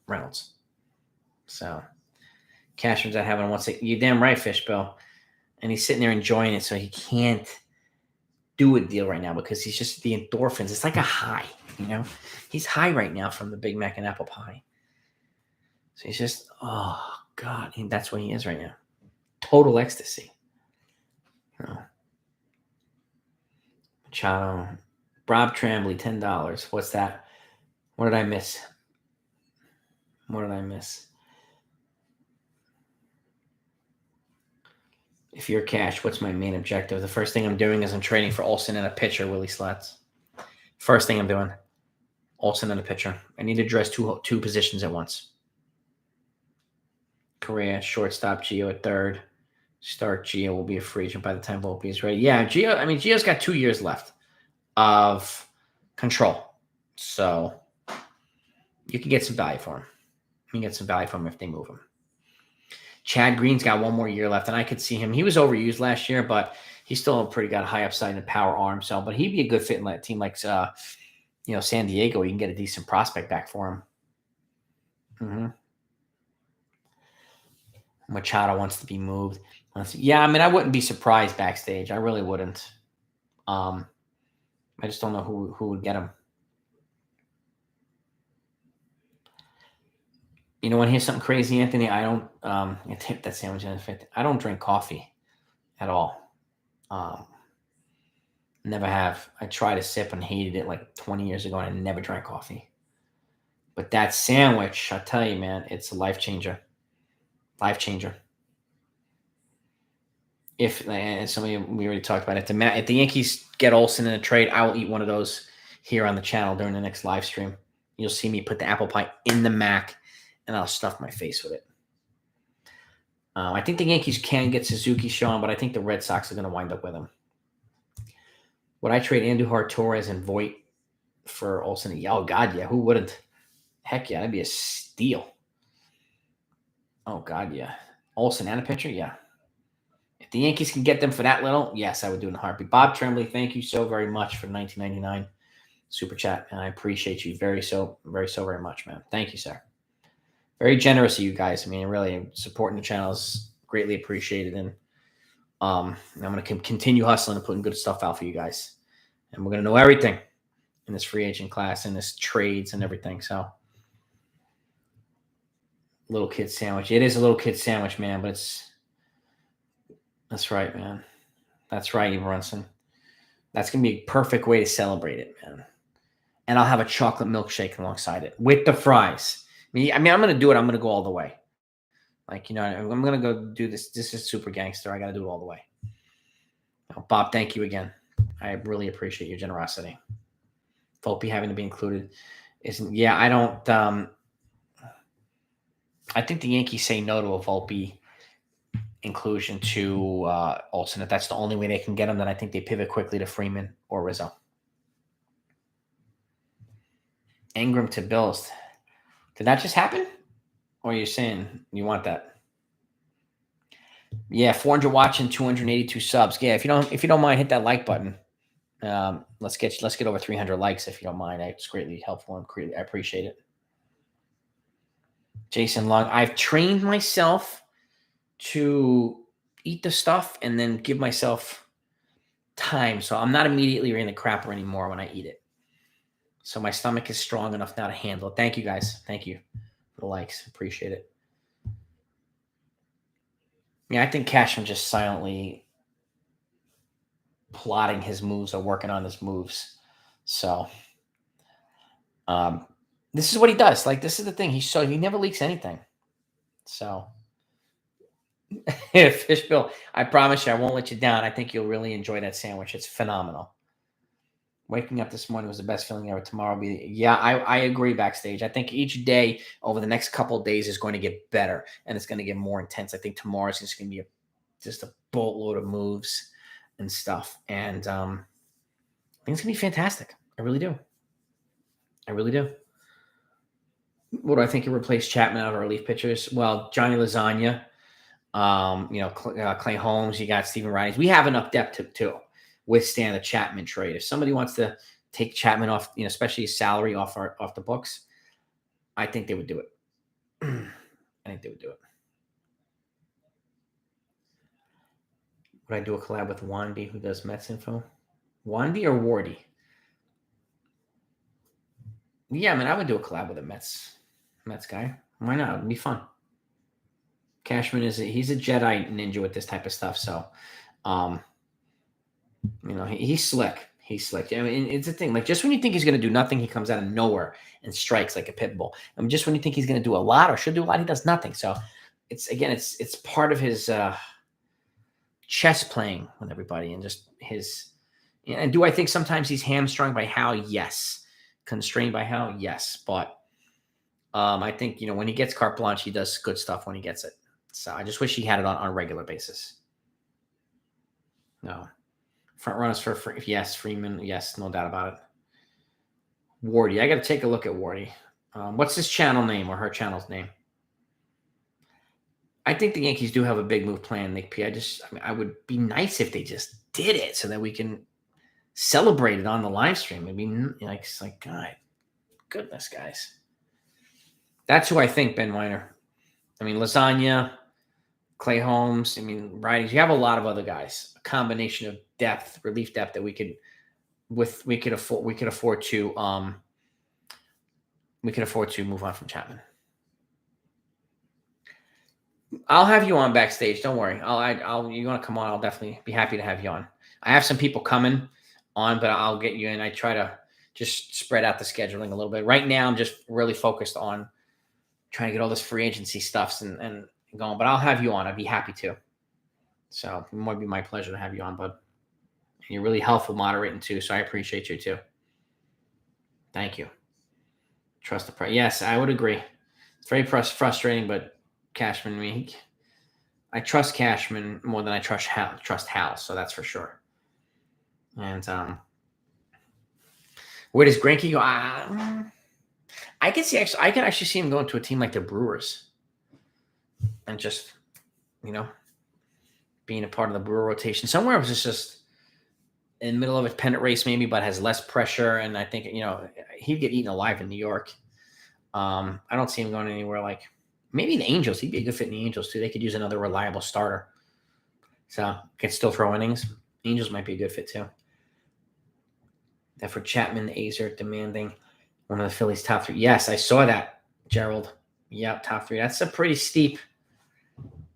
Reynolds. So, Cashman's not having one. You're damn right, Fishbill. And he's sitting there enjoying it, so he can't do a deal right now because he's just the endorphins. It's like a high, He's high right now from the Big Mac and apple pie. So he's just, oh, God. That's what he is right now. Total ecstasy. Machado. Rob Tremblay, $10. What's that? What did I miss? If you're Cash, what's my main objective? The first thing I'm doing is I'm trading for Olson and a pitcher, Willie Slats. First thing I'm doing, Olson and a pitcher. I need to address two positions at once. Correa, shortstop, Gio at third. Start Gio will be a free agent by the time Volpe is ready. Yeah, Gio's got 2 years left of control. So you can get some value for him. You can get some value from him if they move him. Chad Green's got 1 more year left, and I could see him. He was overused last year, but he's still got a high upside and power arm. So, but he'd be a good fit in a team like San Diego. You can get a decent prospect back for him. Machado wants to be moved. Yeah, I mean, I wouldn't be surprised backstage. I really wouldn't. I just don't know who would get him. You know, want to hear something crazy, Anthony? I don't. I tip that sandwich in the fifth. I don't drink coffee at all. Never have. I tried a sip and hated it like 20 years ago, and I never drank coffee. But that sandwich, I tell you, man, it's a life changer. Life changer. And some of you, we already talked about it. If the Yankees get Olson in a trade, I will eat one of those here on the channel during the next live stream. You'll see me put the apple pie in the Mac, and I'll stuff my face with it. I think the Yankees can get Suzuki, Sean, but I think the Red Sox are going to wind up with him. Would I trade Andujar, Torres, and Voit for Olson? Oh, God, yeah. Who wouldn't? Heck yeah, that'd be a steal. Oh, God, yeah. Olson and a pitcher? Yeah. If the Yankees can get them for that little, yes, I would do it in a heartbeat. Bob Tremblay, thank you so very much for 1999 super chat, and I appreciate you very much, man. Thank you, sir. Very generous of you guys. I mean, really supporting the channel is greatly appreciated, and I'm going to continue hustling and putting good stuff out for you guys. And we're going to know everything in this free agent class and this trades and everything. So, little kid sandwich. It is a little kid sandwich, man, but that's right, man. That's right, Eve Brunson. That's going to be a perfect way to celebrate it, man. And I'll have a chocolate milkshake alongside it with the fries. I mean, I'm going to do it. I'm going to go all the way. Like, you know, I'm going to go do this. This is super gangster. I got to do it all the way. Oh, Bob, thank you again. I really appreciate your generosity. Volpe having to be included isn't. Yeah, I don't. I think the Yankees say no to a Volpe inclusion to Olson. If that's the only way they can get him, then I think they pivot quickly to Freeman or Rizzo. Ingram to Bills. Did that just happen? Or are you saying you want that? Yeah, 400 watching, 282 subs. Yeah, if you don't mind, hit that like button. Let's get over 300 likes if you don't mind. It's greatly helpful and I appreciate it. Jason Long, I've trained myself to eat the stuff and then give myself time, so I'm not immediately in the crapper anymore when I eat it. So my stomach is strong enough now to handle it. Thank you, guys. Thank you for the likes. Appreciate it. Yeah, I think Cashman just silently plotting his moves or working on his moves. So this is what he does. Like, this is the thing. He never leaks anything. So Fishbill, I promise you I won't let you down. I think you'll really enjoy that sandwich. It's phenomenal. Waking up this morning was the best feeling ever. Tomorrow will be. Yeah, I agree, Backstage. I think each day over the next couple of days is going to get better, and it's going to get more intense. I think tomorrow's just going to be just a boatload of moves and stuff. And I think it's going to be fantastic. I really do. I really do. What do I think? You replace Chapman out of relief pitchers? Well, Johnny Lasagna, Clay Holmes, you got Steven Ridings. We have enough depth to withstand a Chapman trade. If somebody wants to take Chapman off, especially his salary off the books, I think they would do it. I think they would do it. Would I do a collab with Wandy, who does Mets info? Wandy or Wardy? Yeah, I would do a collab with a Mets guy. Why not? It'd be fun. Cashman he's a Jedi ninja with this type of stuff. So, he's slick. He's slick. I mean, it's a thing. Like, just when you think he's going to do nothing, he comes out of nowhere and strikes like a pit bull. I mean, just when you think he's going to do a lot or should do a lot, he does nothing. So, it's part of his chess playing with everybody and just his. And do I think sometimes he's hamstrung by how? Yes. Constrained by how? Yes. But I think, when he gets carte blanche, he does good stuff when he gets it. So I just wish he had it on a regular basis. No. Front runners for yes, Freeman. Yes, no doubt about it. Wardy. I got to take a look at Wardy. What's his channel name or her channel's name? I think the Yankees do have a big move planned, Nick P. I would be nice if they just did it so that we can celebrate it on the live stream. I mean, it's like, God, goodness, guys. That's who I think, Ben Weiner. I mean, Lasagna, Clay Holmes. I mean, righties. You have a lot of other guys. A combination of depth, relief depth that we could afford to move on from Chapman. I'll have you on backstage. Don't worry. You want to come on? I'll definitely be happy to have you on. I have some people coming on, but I'll get you in. I try to just spread out the scheduling a little bit. Right now, I'm just really focused on trying to get all this free agency stuffs and going. But I'll have you on. I'd be happy to. So it might be my pleasure to have you on, bud. And you're really helpful moderating too, so I appreciate you too. Thank you. Trust the price. Yes, I would agree. It's very frustrating, but Cashman, I trust Cashman more than I trust Hal, so that's for sure. And where does Greinke go? I can actually see him going to a team like the Brewers, and just being a part of the Brewer rotation somewhere. It was just in the middle of a pennant race, maybe, but has less pressure. And I think he'd get eaten alive in New York. I don't see him going anywhere like. Maybe the Angels. He'd be a good fit in the Angels, too. They could use another reliable starter. So, can still throw innings. Angels might be a good fit, too. That for Chapman, Azer demanding one of the Phillies' top 3. Yes, I saw that, Gerald. Yep, top 3. That's a pretty steep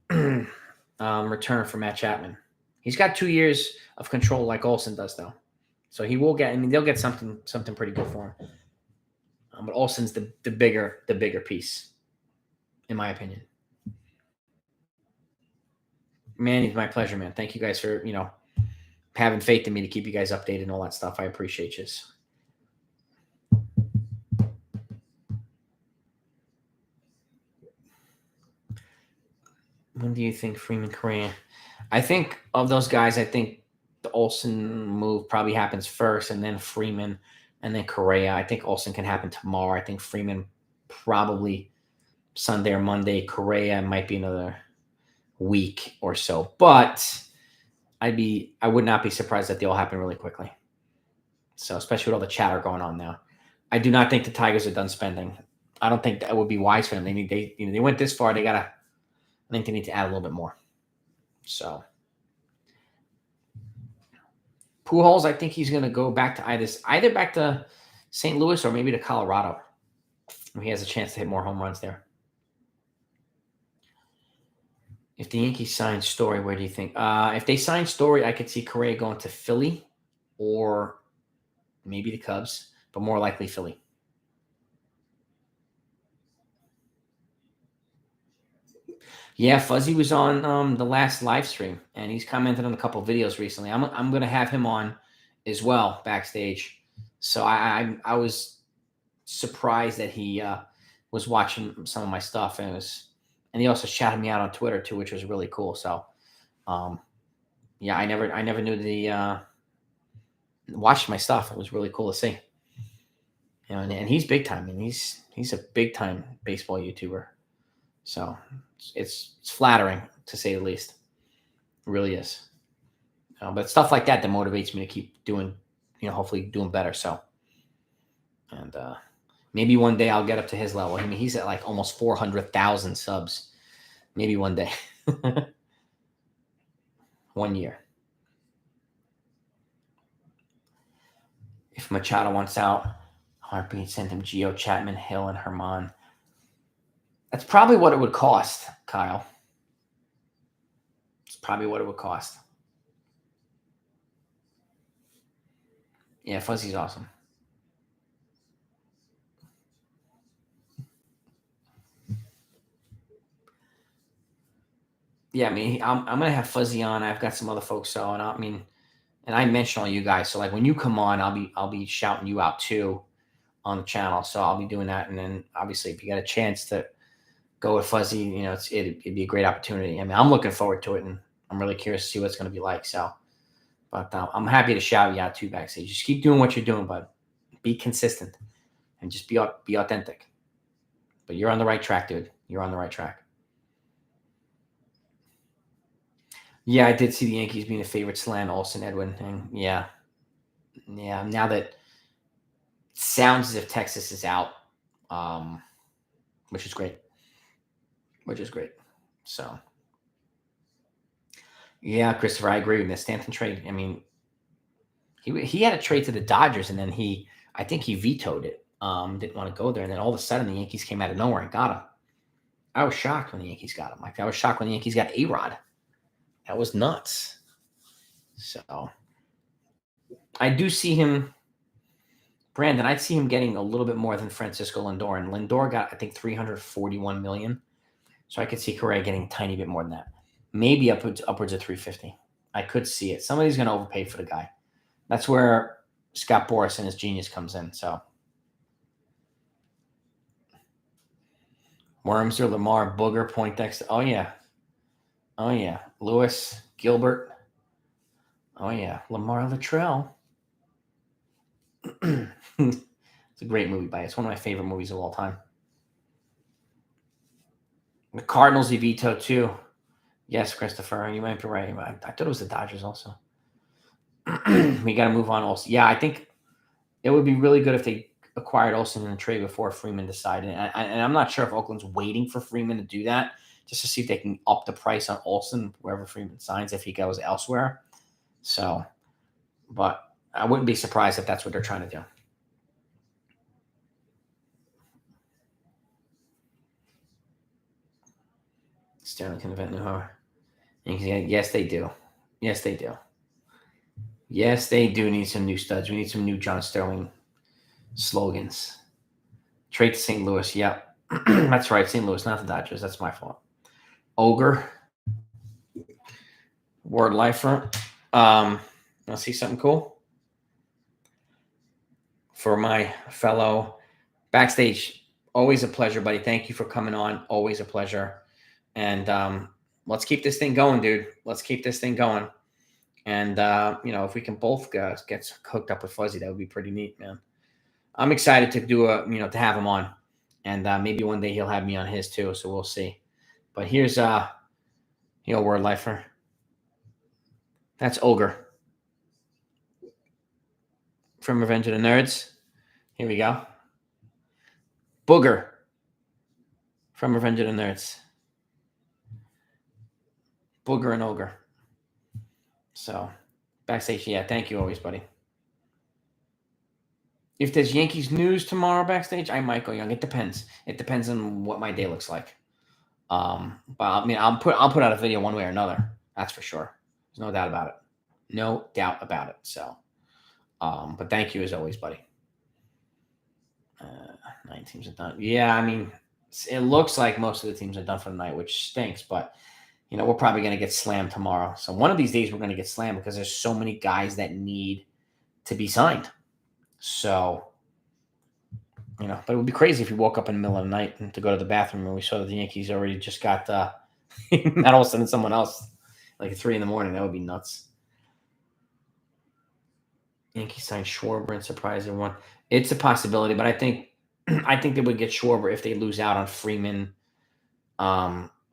return for Matt Chapman. He's got 2 years of control like Olson does, though. So, he will get – they'll get something pretty good for him. But Olson's the bigger piece, in my opinion. Man, it's my pleasure, man. Thank you guys for, having faith in me to keep you guys updated and all that stuff. I appreciate you. When do you think Freeman, Correa? I think of those guys, I think the Olson move probably happens first, and then Freeman, and then Correa. I think Olson can happen tomorrow. I think Freeman probably Sunday or Monday. Correa might be another week or so, but I would not be surprised that they all happen really quickly. So, especially with all the chatter going on now, I do not think the Tigers are done spending. I don't think that would be wise for them. They went this far. I think they need to add a little bit more. So, Pujols, I think he's going to go back to either back to St. Louis or maybe to Colorado. He has a chance to hit more home runs there. If the Yankees sign Story, where do you think? If they sign Story, I could see Correa going to Philly or maybe the Cubs, but more likely Philly. Yeah, Fuzzy was on the last live stream, and he's commented on a couple of videos recently. I'm going to have him on as well backstage. So I was surprised that he was watching some of my stuff, and he also shouted me out on Twitter too, which was really cool. So, yeah, I never knew that he watched my stuff. It was really cool to see. And he's big time. I mean, he's a big time baseball YouTuber. So it's flattering to say the least. It really is. But stuff like that motivates me to keep doing, hopefully doing better. So, and maybe one day I'll get up to his level. I mean, he's at like almost 400,000 subs. Maybe one day. 1 year. If Machado wants out, Heartbeat, send him Gio, Chapman, Hill, and Herman. That's probably what it would cost, Kyle. It's probably what it would cost. Yeah, Fuzzy's awesome. Yeah, I mean, I'm gonna have Fuzzy on. I've got some other folks on. And I mention all you guys. So like when you come on, I'll be shouting you out too on the channel. So I'll be doing that. And then obviously, if you get a chance to go with Fuzzy, it'd be a great opportunity. I mean, I'm looking forward to it, and I'm really curious to see what it's going to be like. So, but I'm happy to shout you out too backstage. Just keep doing what you're doing, bud. Be consistent and just be authentic. But you're on the right track, dude. You're on the right track. Yeah, I did see the Yankees being a favorite slant, Olson, Edwin. And yeah. Now that it sounds as if Texas is out, which is great. So, Yeah, Christopher, I agree with this Stanton trade. I mean, he had a trade to the Dodgers, and then I think he vetoed it. Didn't want to go there, and then all of a sudden the Yankees came out of nowhere and got him. I was shocked when the Yankees got him. Like I was shocked when the Yankees got A-Rod. That was nuts. So I do see him, Brandon. I'd see him getting a little bit more than Francisco Lindor, and Lindor got I think $341 million. So I could see Correa getting a tiny bit more than that. Maybe upwards of 350. I could see it. Somebody's going to overpay for the guy. That's where Scott Boras and his genius comes in. So Wormser, Lamar, Booger, Poindexter. Oh yeah. Lewis, Gilbert. Oh yeah. Lamar Latrell. It's a great movie, it's one of my favorite movies of all time. The Cardinals, he vetoed too. Yes, Christopher, you might be right. I thought it was the Dodgers also. We got to move on also. Yeah, I think it would be really good if they acquired Olson in a trade before Freeman decided. And I'm not sure if Oakland's waiting for Freeman to do that, just to see if they can up the price on Olson wherever Freeman signs if he goes elsewhere. So, but I wouldn't be surprised if that's what they're trying to do. Sterling can invent new horror. Yes, they do. Yes, they do. Yes, they do need some new studs. We need some new John Sterling slogans. Trade to St. Louis. Yep. That's right. St. Louis, not the Dodgers. That's my fault. Ogre. Ward Lifer. Want to see something cool? For my fellow backstage, always a pleasure, buddy. Thank you for coming on. Always a pleasure. And let's keep this thing going, dude. Let's keep this thing going. And, if we can both get hooked up with Fuzzy, that would be pretty neat, man. I'm excited to do to have him on. And maybe one day he'll have me on his too. So we'll see. But here's, Word Lifer. That's Ogre. From Revenge of the Nerds. Here we go. Booger. From Revenge of the Nerds. Booger and Ogre. So, backstage, yeah, thank you always, buddy. If there's Yankees news tomorrow backstage, I might go young. It depends. It depends on what my day looks like. But I mean, I'll put out a video one way or another. That's for sure. There's no doubt about it. No doubt about it. So, but thank you as always, buddy. 9 teams are done. Yeah, I mean, it looks like most of the teams are done for the night, which stinks. But we're probably going to get slammed tomorrow. So one of these days we're going to get slammed because there's so many guys that need to be signed. So, but it would be crazy if we woke up in the middle of the night and to go to the bathroom and we saw that the Yankees already just got not Olson and someone else like at 3 a.m. That would be nuts. Yankees signed Schwarber and surprise everyone. It's a possibility, but I think they would get Schwarber if they lose out on Freeman,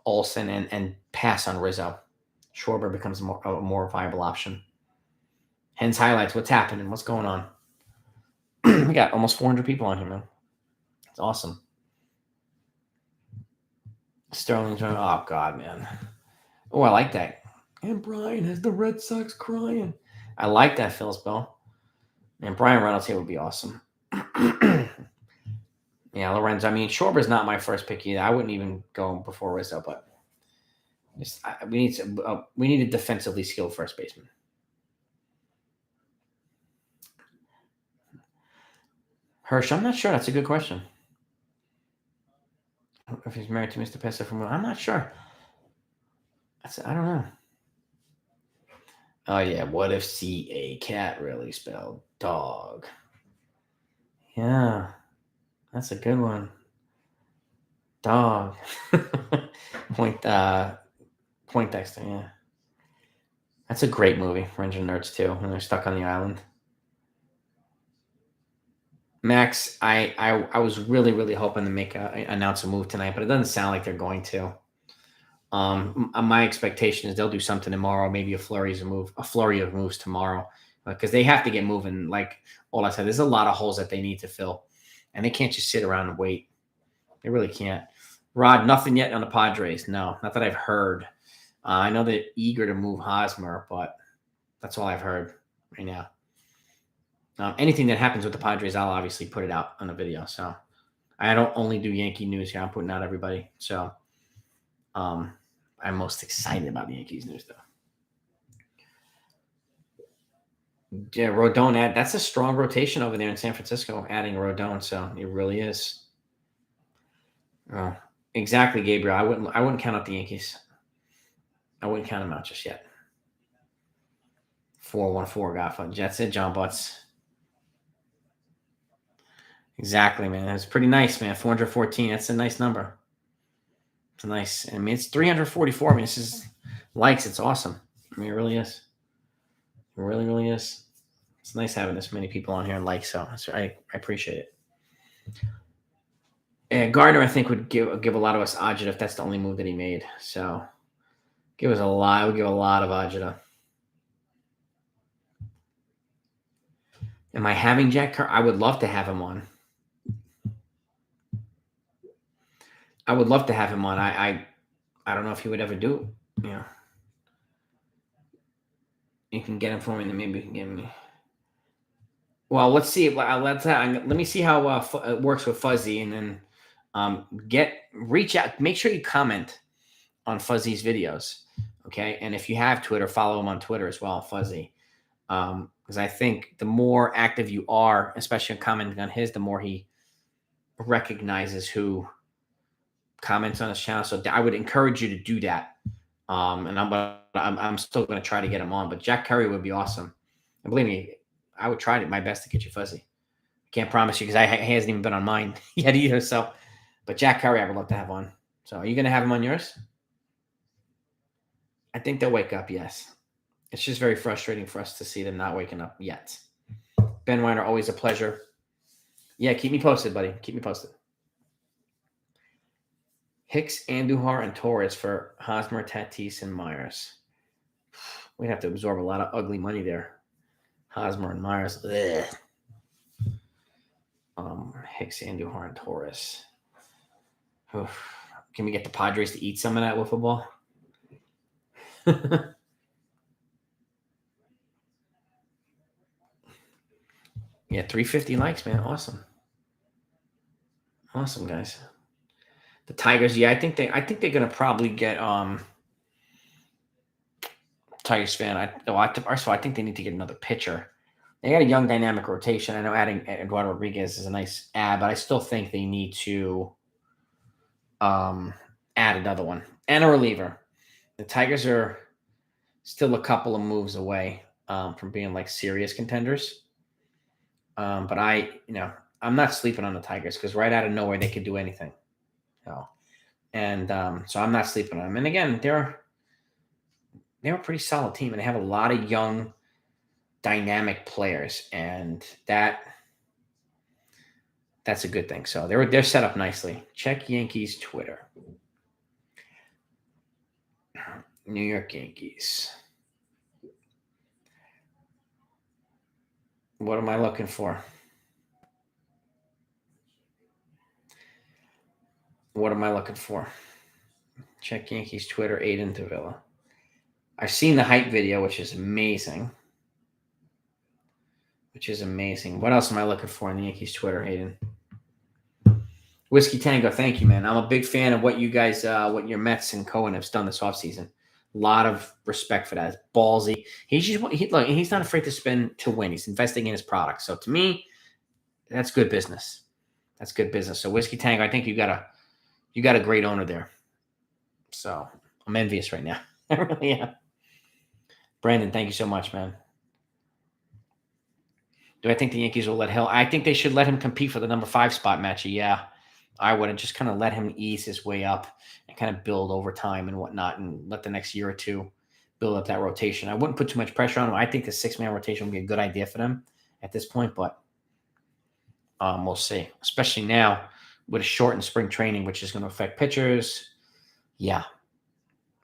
Olson, and pass on Rizzo. Schwarber becomes a more viable option. Hence highlights. What's happening? What's going on? We got almost 400 people on here, man. It's awesome. Sterling's running. Oh, God, man. Oh, I like that. And Brian has the Red Sox crying. I like that, Phil's Bell. And Brian Reynolds here would be awesome. Yeah, Lorenzo. I mean, Schwarber's not my first pick either. I wouldn't even go before Rizzo, but we need a defensively skilled first baseman. Hirsch, I'm not sure. That's a good question. If he's married to Mr. Pesa from, I'm not sure. I don't know. Oh yeah, what if C-A cat really spelled dog? Yeah, that's a good one. Dog. Poindexter, yeah. That's a great movie, Revenge of the Nerds too, when they're stuck on the island. Max, I was really, really hoping to announce a move tonight, but it doesn't sound like they're going to. My expectation is they'll do something tomorrow, maybe a flurry of moves tomorrow, because they have to get moving. Like all I said, there's a lot of holes that they need to fill, and they can't just sit around and wait. They really can't. Rod, nothing yet on the Padres. No, not that I've heard. I know they're eager to move Hosmer, but that's all I've heard right now. Anything that happens with the Padres, I'll obviously put it out on a video. So I don't only do Yankee news here. I'm putting out everybody. So I'm most excited about the Yankees news, though. Yeah, Rodon, that's a strong rotation over there in San Francisco, adding Rodon. So it really is. Exactly, Gabriel. I wouldn't count out the Yankees. I wouldn't count them out just yet. 414 got fun. That's it, John Butts. Exactly, man. It's pretty nice, man. 414. That's a nice number. It's nice. I mean, it's 344. I mean, this is likes. It's awesome. I mean, it really is. It really, really is. It's nice having this many people on here and like. So I appreciate it. And Gardner, I think, would give a lot of us Ajita if that's the only move that he made. So give us a lot. Would give a lot of Ajita. Am I having Jack Curry? I would love to have him on. I would love to have him on. I don't know if he would ever do it. You know, you can get him for me, and then maybe you can get me. Well, let's see. Let me see how it works with Fuzzy, and then reach out. Make sure you comment on Fuzzy's videos, okay? And if you have Twitter, follow him on Twitter as well, Fuzzy. Because I think the more active you are, especially commenting on his, the more he recognizes who comments on his channel. So I would encourage you to do that. And I'm still going to try to get him on. But Jack Curry would be awesome. And believe me, I would try my best to get you Fuzzy. Can't promise you because he hasn't even been on mine yet either. So, but Jack Curry, I would love to have on. So, are you going to have him on yours? I think they'll wake up. Yes, it's just very frustrating for us to see them not waking up yet. Ben Weiner, always a pleasure. Yeah, keep me posted, buddy. Keep me posted. Hicks, Andujar, and Torres for Hosmer, Tatis, and Myers. We'd have to absorb a lot of ugly money there. Hosmer and Myers. Ugh. Hicks, Andujar, and Torres. Oof. Can we get the Padres to eat some of that wiffle ball? Yeah, 350 likes, man. Awesome. Awesome, guys. The Tigers, yeah, I think they're gonna probably get Tigers fan. First of all, I think they need to get another pitcher. They got a young dynamic rotation. I know adding Eduardo Rodriguez is a nice add, but I still think they need to add another one and a reliever. The Tigers are still a couple of moves away from being like serious contenders. But I'm not sleeping on the Tigers because right out of nowhere they could do anything. And so I'm not sleeping on them. And again, they're a pretty solid team, and they have a lot of young, dynamic players, and that's a good thing. So they're set up nicely. Check Yankees Twitter. New York Yankees. What am I looking for? What am I looking for? Check Yankees Twitter, Aiden Davila. I've seen the hype video, which is amazing. What else am I looking for on the Yankees Twitter, Aiden? Whiskey Tango, thank you, man. I'm a big fan of what you guys, what your Mets and Cohen have done this offseason. A lot of respect for that. It's ballsy. He's not afraid to spend to win. He's investing in his product. So to me, that's good business. That's good business. So Whiskey Tango, I think you got a great owner there. So I'm envious right now. I really am. Brandon, thank you so much, man. Do I think the Yankees will let Hill? I think they should let him compete for the number 5 spot, Matchy. Yeah, I would, and just kind of let him ease his way up and kind of build over time and whatnot, and let the next year or two build up that rotation. I wouldn't put too much pressure on him. I think the 6-man rotation would be a good idea for them at this point, but we'll see. Especially now with a shortened spring training, which is going to affect pitchers. Yeah,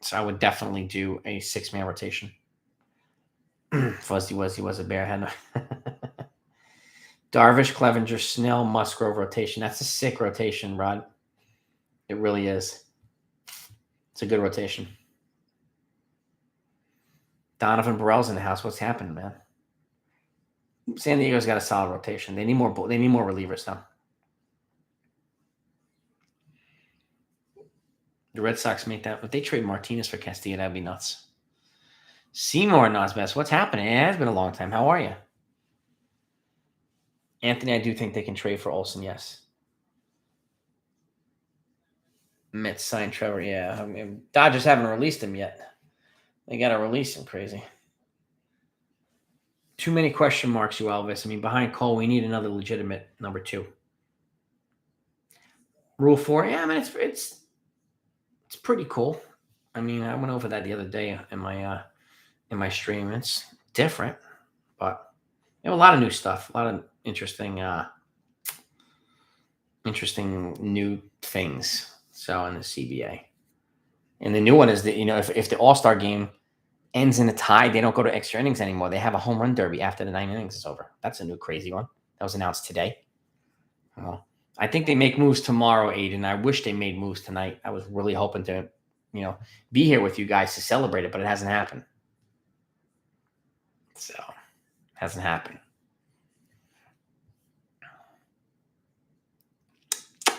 so I would definitely do a 6-man rotation. Fuzzy was a bear head. Darvish, Clevenger, Snell, Musgrove rotation. That's a sick rotation, Rod. It really is. It's a good rotation. Donovan Burrell's in the house. What's happening, man? San Diego's got a solid rotation. They need more relievers now. The Red Sox make that. If they trade Martinez for Castillo, that'd be nuts. Seymour Nosbest, what's happening? It has been a long time. How are you? Anthony, I do think they can trade for Olson, yes. Mets signed Trevor, yeah. I mean, Dodgers haven't released him yet. They got to release him, crazy. Too many question marks, you Elvis. I mean, behind Cole, we need another legitimate number 2. Rule 4, yeah, I mean, it's pretty cool. I mean, I went over that the other day in my stream. It's different, but you have a lot of new stuff, a lot of interesting new things. So in the CBA, and the new one is that if the All-Star game ends in a tie, they don't go to extra innings anymore. They have a home run derby after the 9 innings is over. That's a new crazy one that was announced today. Well, I think they make moves tomorrow, Aiden. I wish they made moves tonight. I was really hoping to, be here with you guys to celebrate it, but it hasn't happened. So, hasn't happened.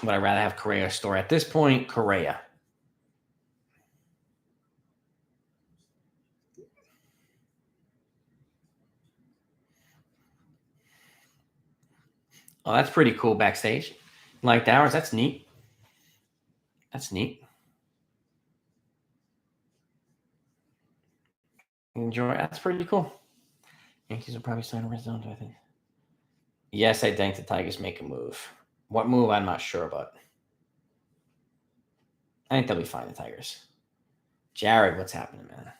Would I rather have Correa or Story? At this point, Correa. Oh, that's pretty cool backstage. Like ours, that's neat. That's neat. Enjoy. That's pretty cool. Yankees will probably sign a red zone, I think. Yes, I think the Tigers make a move. What move? I'm not sure, but I think they'll be fine, the Tigers. Jared, what's happening, man?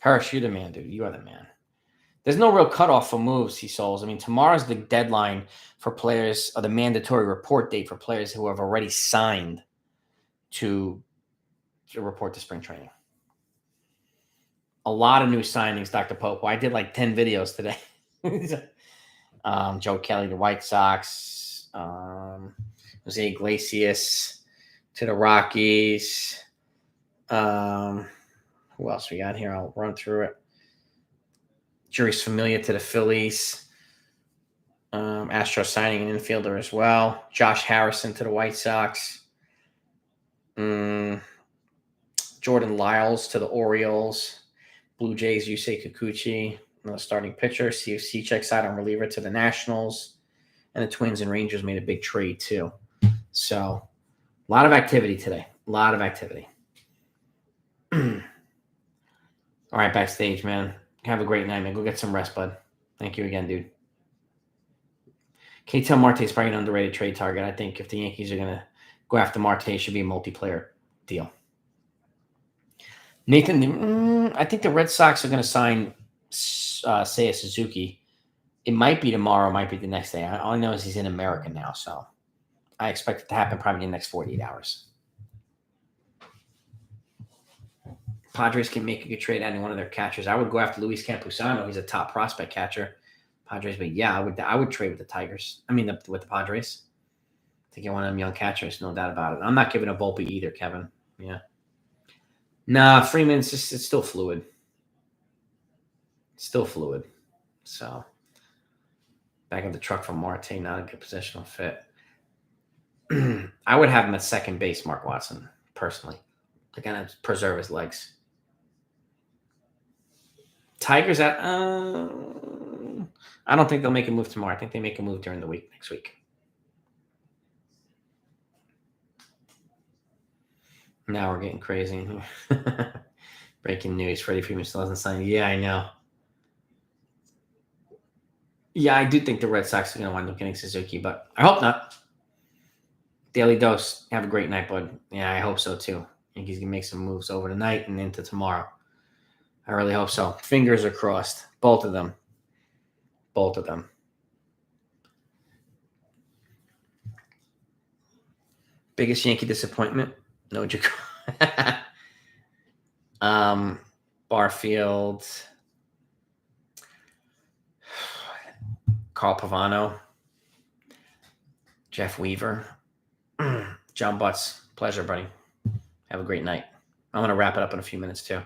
Hirsch, you're the man, dude. You are the man. There's no real cutoff for moves, he souls. I mean, tomorrow's the deadline for players, or the mandatory report date for players who have already signed to report to spring training. A lot of new signings, Dr. Pope. I did like 10 videos today. Joe Kelly, the White Sox. Jose Iglesias to the Rockies. Who else we got here? I'll run through it. Juris Familia to the Phillies. Astro signing an infielder as well. Josh Harrison to the White Sox. Jordan Lyles to the Orioles. Blue Jays, Yusei Kikuchi, another starting pitcher. CFC checks out on reliever to the Nationals. And the Twins and Rangers made a big trade too. So, a lot of activity today. A lot of activity. All right, backstage, man. Have a great night, man. Go get some rest, bud. Thank you again, dude. Ketel Marte is probably an underrated trade target. I think if the Yankees are going to go after Marte, it should be a multiplayer deal. Nathan, I think the Red Sox are going to sign Seiya Suzuki. It might be tomorrow, it might be the next day. All I know is he's in America now, so I expect it to happen probably in the next 48 hours. Padres can make a good trade adding one of their catchers. I would go after Luis Campusano. He's a top prospect catcher. Padres, but yeah, I would trade with the Tigers. I mean, with the Padres to get one of them young catchers, no doubt about it. I'm not giving a Volpe either, Kevin. Yeah. Nah, Freeman's it's still fluid. Still fluid. So, back of the truck from Marte, not a good positional fit. I would have him at second base, Mark Watson, personally, to kind of preserve his legs. Tigers at I don't think they'll make a move tomorrow. I think they make a move during the week, next week. Now we're getting crazy. Breaking news. Freddie Freeman still hasn't signed. Yeah, I know. Yeah, I do think the Red Sox are going to wind up getting Suzuki, but I hope not. Daily Dose, have a great night, bud. Yeah, I hope so, too. I think he's going to make some moves over tonight and into tomorrow. I really hope so. Fingers are crossed. Both of them. Both of them. Biggest Yankee disappointment? No, Barfield, Carl Pavano, Jeff Weaver, John Butts. Pleasure, buddy. Have a great night. I'm going to wrap it up in a few minutes, too.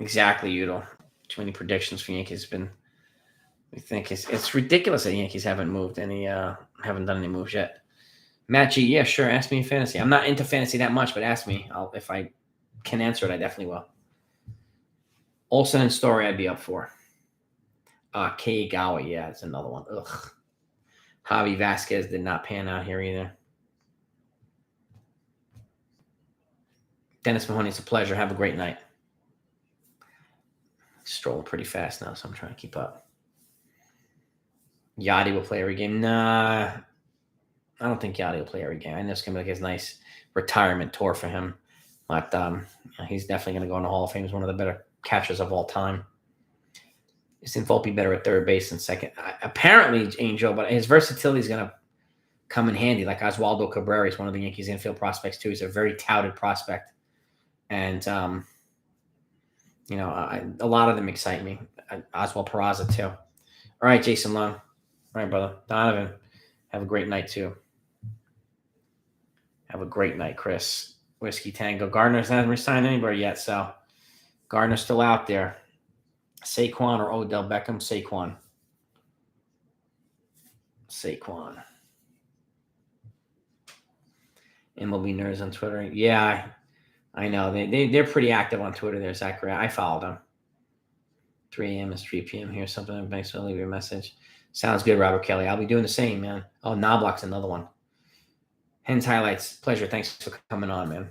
Exactly, Udo. Too many predictions for Yankees. We think it's ridiculous that Yankees haven't moved haven't done any moves yet. Matt G, yeah, sure. Ask me in fantasy. I'm not into fantasy that much, but ask me. If I can answer it, I definitely will. Olson and Story, I'd be up for. Keigawa, yeah, it's another one. Ugh. Javi Vasquez did not pan out here either. Dennis Mahoney, it's a pleasure. Have a great night. Strolling pretty fast now, so I'm trying to keep up. Yachty will play every game. Nah, I don't think Yachty will play every game. I know it's going to be like his nice retirement tour for him. But he's definitely going to go in the Hall of Fame. He's one of the better catchers of all time. Isn't Volpe better at third base than second? Apparently, Angel, but his versatility is going to come in handy. Like Oswaldo Cabrera is one of the Yankees infield prospects, too. He's a very touted prospect. And, a lot of them excite me. Oswald Peraza, too. All right, Jason Long. All right, brother. Donovan, have a great night, too. Have a great night, Chris. Whiskey Tango. Gardner's hasn't resigned anybody yet, so Gardner's still out there. Saquon or Odell Beckham? Saquon. MLB Nerds on Twitter. Yeah, I know. They're pretty active on Twitter there, Zachary. I followed them. 3 a.m. is 3 p.m. here. Something makes me leave your message. Sounds good, Robert Kelly. I'll be doing the same, man. Oh, Knobloch's another one. Hens Highlights. Pleasure. Thanks for coming on, man.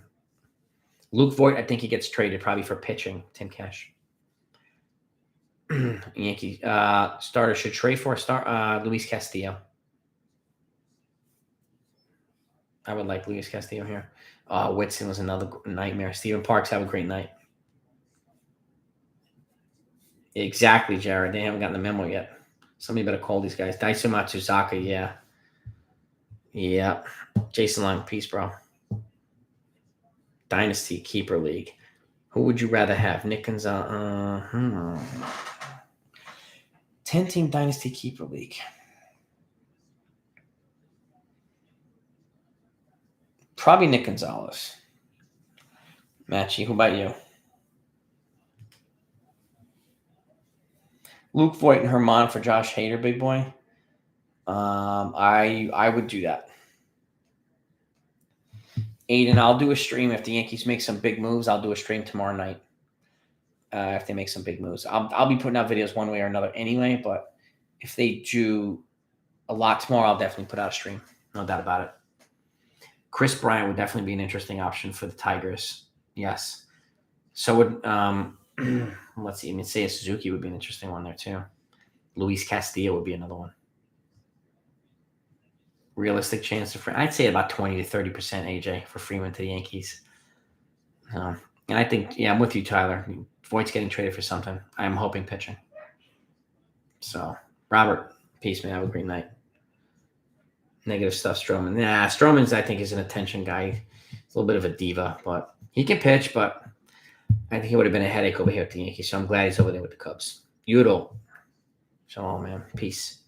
Luke Voigt, I think he gets traded probably for pitching. Tim Cash. Yankee starter should trade for Luis Castillo. I would like Luis Castillo here. Whitson was another nightmare. Steven Parks, have a great night. Exactly, Jared. They haven't gotten the memo yet. Somebody better call these guys. Daisu Matsuzaka, yeah. Yeah. Jason Long, peace, bro. Dynasty Keeper League. Who would you rather have? Nick Gonzalez. 10-team Dynasty Keeper League. Probably Nick Gonzalez. Matchy, who about you? Luke Voigt and Herman for Josh Hader, big boy. I would do that. Aiden, I'll do a stream if the Yankees make some big moves. I'll do a stream tomorrow night. If they make some big moves, I'll be putting out videos one way or another anyway. But if they do a lot tomorrow, I'll definitely put out a stream. No doubt about it. Chris Bryant would definitely be an interesting option for the Tigers. Yes. So would let's see. I mean, Seiya Suzuki would be an interesting one there too. Luis Castillo would be another one. Realistic chance to Freeman. I'd say about 20 to 30% AJ for Freeman to the Yankees. And I think, I'm with you, Tyler. Voigt's getting traded for something. I'm hoping pitching. So, Robert, peace, man. Have a great night. Negative stuff, Stroman. Nah, Stroman's, I think, is an attention guy. He's a little bit of a diva, but he can pitch, but I think he would have been a headache over here at the Yankees, so I'm glad he's over there with the Cubs. Udall. Shalom, man. Peace.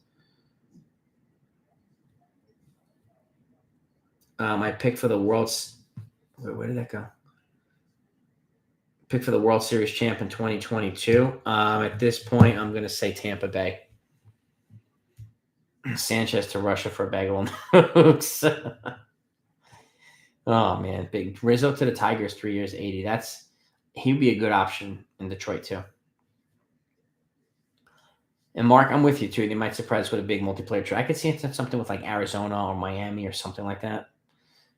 My pick for the World's... Where did that go? Pick for the World Series champ in 2022. At this point, I'm going to say Tampa Bay. Sanchez to Russia for a bag of notes. Oh, man. Big Rizzo to the Tigers, 3 years, 80. He'd be a good option in Detroit, too. And Mark, I'm with you, too. They might surprise us with a big multiplayer trade. I could see something with like Arizona or Miami or something like that.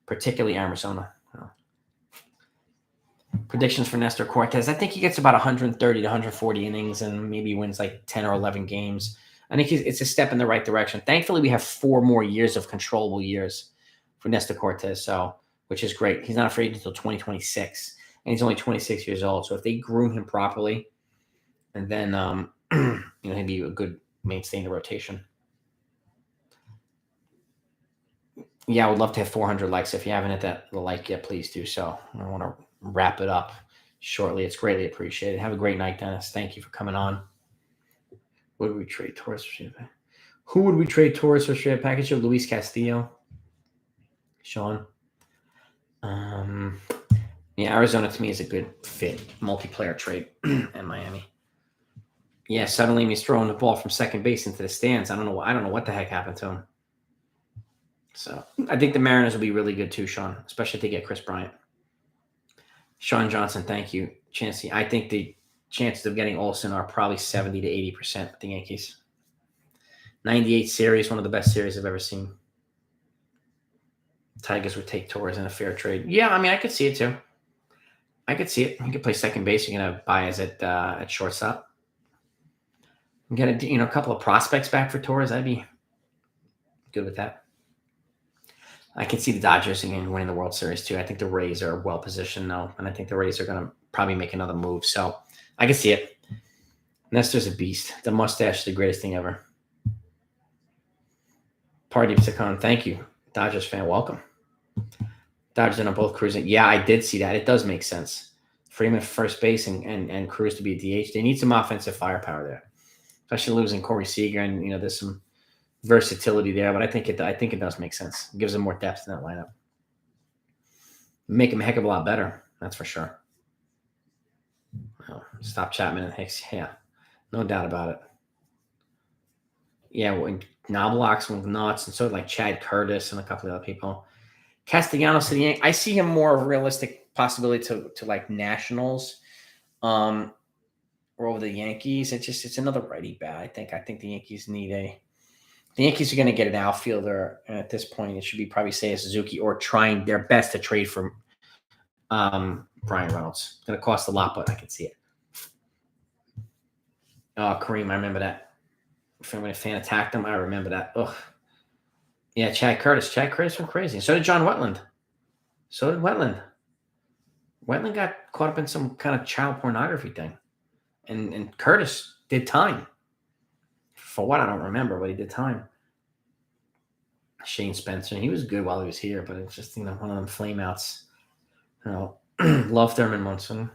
Particularly Arizona. Predictions for Nestor Cortez. I think he gets about 130 to 140 innings and maybe wins like 10 or 11 games. I think it's a step in the right direction. Thankfully, we have 4 more years of controllable years for Nestor Cortez, which is great. He's not afraid until 2026, and he's only 26 years old. So if they groom him properly, and then he'd be a good mainstay in the rotation. Yeah, I would love to have 400 likes. If you haven't hit the like yet, please do so. I want to wrap it up shortly. It's greatly appreciated. Have a great night, Dennis. Thank you for coming on. Would we trade Torres for straight package? Who would we trade Torres for straight package? Luis Castillo. Sean. Yeah, Arizona to me is a good fit, multiplayer trade in Miami. Yeah, suddenly he's throwing the ball from second base into the stands. I don't know what the heck happened to him. So I think the Mariners will be really good too, Sean, especially if they get Chris Bryant. Sean Johnson, thank you. Chancey, I think the chances of getting Olson are probably 70 to 80% with the Yankees. 98 series, one of the best series I've ever seen. Tigers would take Torres in a fair trade. Yeah, I mean, I could see it too. I could see it. He could play second base. You're gonna have Baez at shortstop. Get a couple of prospects back for Torres. I'd be good with that. I can see the Dodgers again winning the World Series too. I think the Rays are well positioned though, and I think the Rays are gonna probably make another move. So I can see it. Nestor's a beast. The mustache is the greatest thing ever. Party Psicon, thank you. Dodgers fan, welcome. Dodgers are both cruising. Yeah, I did see that. It does make sense. Freeman first base and Cruz to be a DH. They need some offensive firepower there, especially losing Corey Seager, and there's some versatility there. But I think it does make sense. It gives them more depth in that lineup. Make them a heck of a lot better. That's for sure. Well, stop Chapman and Hicks. Yeah, no doubt about it. Yeah, when Knobloch's went nuts, and so like Chad Curtis and a couple of other people. Castellanos to the Yankees. I see him more of a realistic possibility to like Nationals, or over the Yankees. It's another righty bat. I think the Yankees the Yankees are going to get an outfielder, and at this point it should be probably Seiya Suzuki or trying their best to trade for Brian Reynolds. It's going to cost a lot, but I can see it. Oh, Kareem, I remember that. When a fan attacked him, I remember that. Ugh. Yeah, Chad Curtis. Chad Curtis went crazy. So did John Wetland. Wetland got caught up in some kind of child pornography thing. And Curtis did time. For what, I don't remember, but he did time. Shane Spencer. He was good while he was here, but it's just, one of them flameouts. Love Thurman Munson.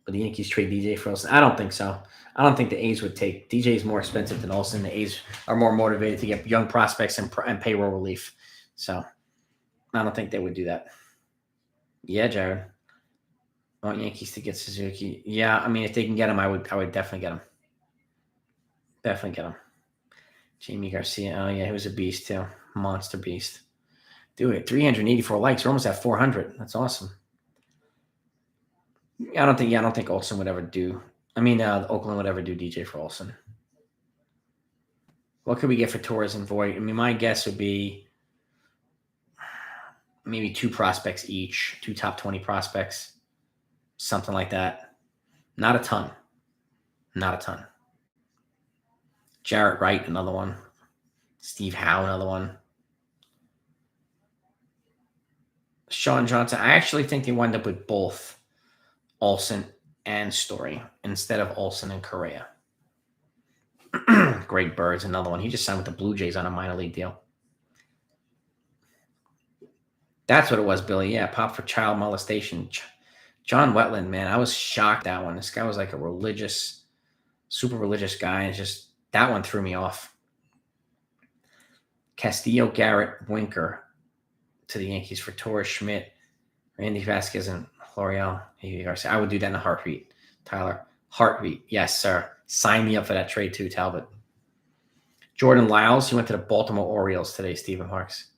But the Yankees trade DJ for Olson. I don't think so. I don't think the A's would take. DJ is more expensive than Olson. The A's are more motivated to get young prospects and payroll relief. So I don't think they would do that. Yeah, Jared. I want Yankees to get Suzuki. Yeah, I mean, if they can get him, I would definitely get him. Definitely get him. Jamie Garcia. Oh, yeah, he was a beast, too. Monster beast. Dude, 384 likes. We're almost at 400. That's awesome. I don't think Olson would ever do. Oakland would ever do DJ for Olson. What could we get for Torres and Voit? My guess would be maybe 2 prospects each, 2 top 20 prospects, something like that. Not a ton. Jarrett Wright, another one. Steve Howe, another one. Sean Johnson. I actually think they wind up with both Olson and Story instead of Olson and Correa. Greg Bird's another one. He just signed with the Blue Jays on a minor league deal. That's what it was, Billy. Yeah, pop for child molestation. John Wetland, man, I was shocked that one. This guy was like a super religious guy, and just that one threw me off. Castillo, Garrett, Winker to the Yankees for Torres, Schmidt, Randy Vasquez, and L'Oreal. I would do that in a heartbeat. Tyler, heartbeat. Yes, sir. Sign me up for that trade too, Talbot. Jordan Lyles, he went to the Baltimore Orioles today, Stephen Harks.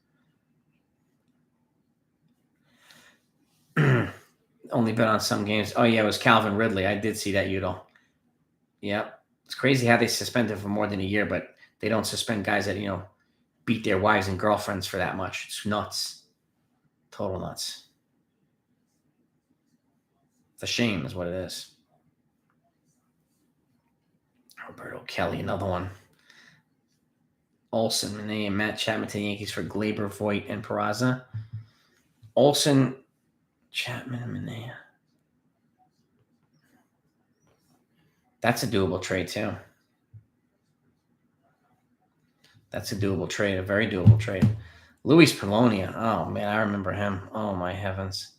Only bet on some games. Oh, yeah, it was Calvin Ridley. I did see that, Udall. Yep. It's crazy how they suspend him for more than a year, but they don't suspend guys that, beat their wives and girlfriends for that much. It's nuts. Total nuts. It's a shame is what it is. Roberto Kelly, another one. Olson, Manaea, and Matt Chapman to the Yankees for Glaber, Voit, and Peraza. Olson, Chapman, and Manaea. That's a doable trade, too. That's a doable trade, a very doable trade. Luis Polonia. Oh, man, I remember him. Oh, my heavens.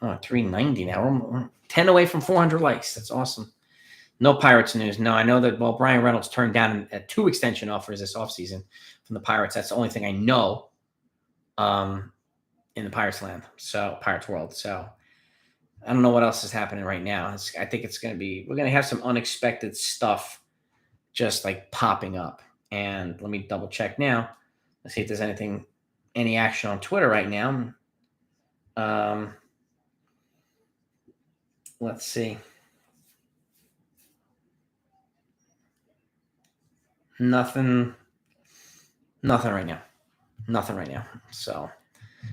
Oh, 390 now. We're 10 away from 400 likes. That's awesome. No Pirates news. No, I know that, Brian Reynolds turned down 2 extension offers this offseason from the Pirates. That's the only thing I know. in the Pirates land, so Pirates world. So I don't know what else is happening right now. I think it's going to be, we're going to have some unexpected stuff just like popping up. And let me double check now. Let's see if there's any action on Twitter right now. Let's see. Nothing right now. Nothing right now. So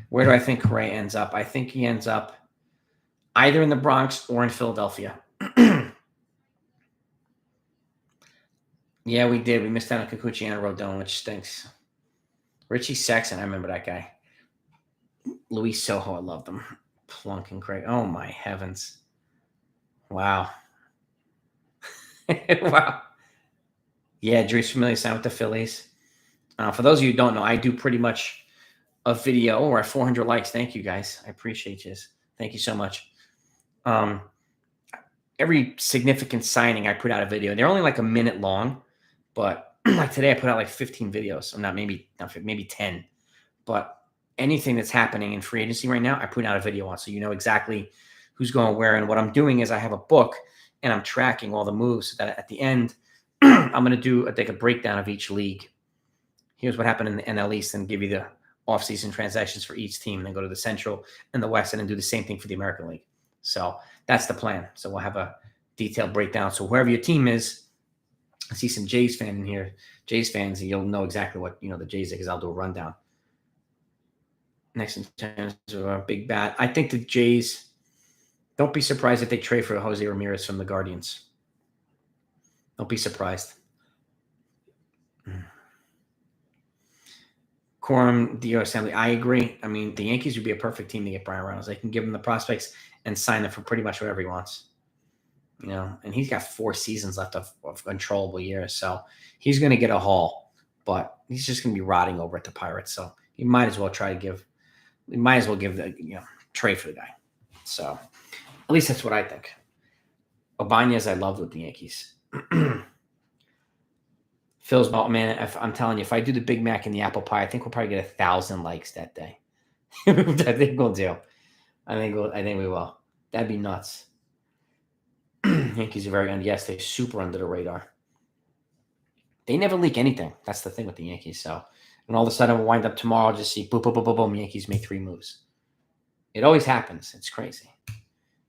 where do I think Correa ends up? I think he ends up either in the Bronx or in Philadelphia. Yeah, we did. We missed out on Kikuchi and Rodon, which stinks. Richie Sexton, I remember that guy. Luis Soho, I loved him. Plunk and Craig. Oh, my heavens. Wow. Wow. Yeah, Dre's familiar signed with the Phillies. For those of you who don't know, I do pretty much a video or at 400 likes. Thank you, guys. I appreciate you. Thank you so much. Every significant signing, I put out a video. They're only like a minute long, but like today, I put out like 15 videos. I'm not maybe 10, but anything that's happening in free agency right now, I put out a video on, so you know exactly who's going where. And what I'm doing is I have a book and I'm tracking all the moves so that at the end, I'm going to do a breakdown of each league. Here's what happened in the NL East and give you the offseason transactions for each team, and then go to the Central and the West and then do the same thing for the American League. So that's the plan. So we'll have a detailed breakdown. So wherever your team is, I see some Jays fan in here, Jays fans, and you'll know exactly what, the Jays are, because I'll do a rundown. Next in terms of a big bat, I think the Jays, don't be surprised if they trade for Jose Ramirez from the Guardians. Don't be surprised. Quorum, Dio Assembly, I agree. I mean, the Yankees would be a perfect team to get Brian Reynolds. They can give him the prospects and sign them for pretty much whatever he wants. And he's got 4 seasons left of controllable years. So he's going to get a haul, but he's just going to be rotting over at the Pirates. So you might as well give the, trade for the guy. So at least that's what I think. Obanez, I loved with the Yankees. Phil's, man, I'm telling you, if I do the Big Mac and the apple pie, I think we'll probably get 1,000 likes that day. I think we'll do. I think we will. That'd be nuts. Yankees are yes, they're super under the radar. They never leak anything. That's the thing with the Yankees. So, and all of a sudden we'll wind up tomorrow, just see boom, boom, boom, boom, boom. Yankees make 3 moves. It always happens. It's crazy.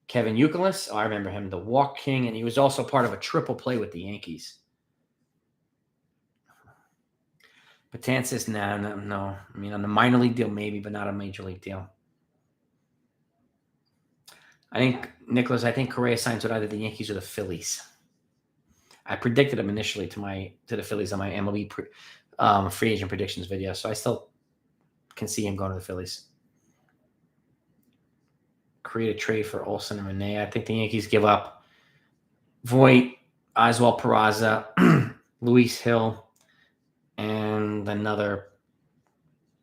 Kevin Youkilis, I remember him, the walk king, and he was also part of a triple play with the Yankees. Betances, no. I mean, on the minor league deal, maybe, but not a major league deal. I think, Nicholas, Correa signs with either the Yankees or the Phillies. I predicted him initially to the Phillies on my MLB free agent predictions video, so I still can see him going to the Phillies. Create a trade for Olson and Renee. I think the Yankees give up Voit, Oswald Peraza, Luis Hill, and another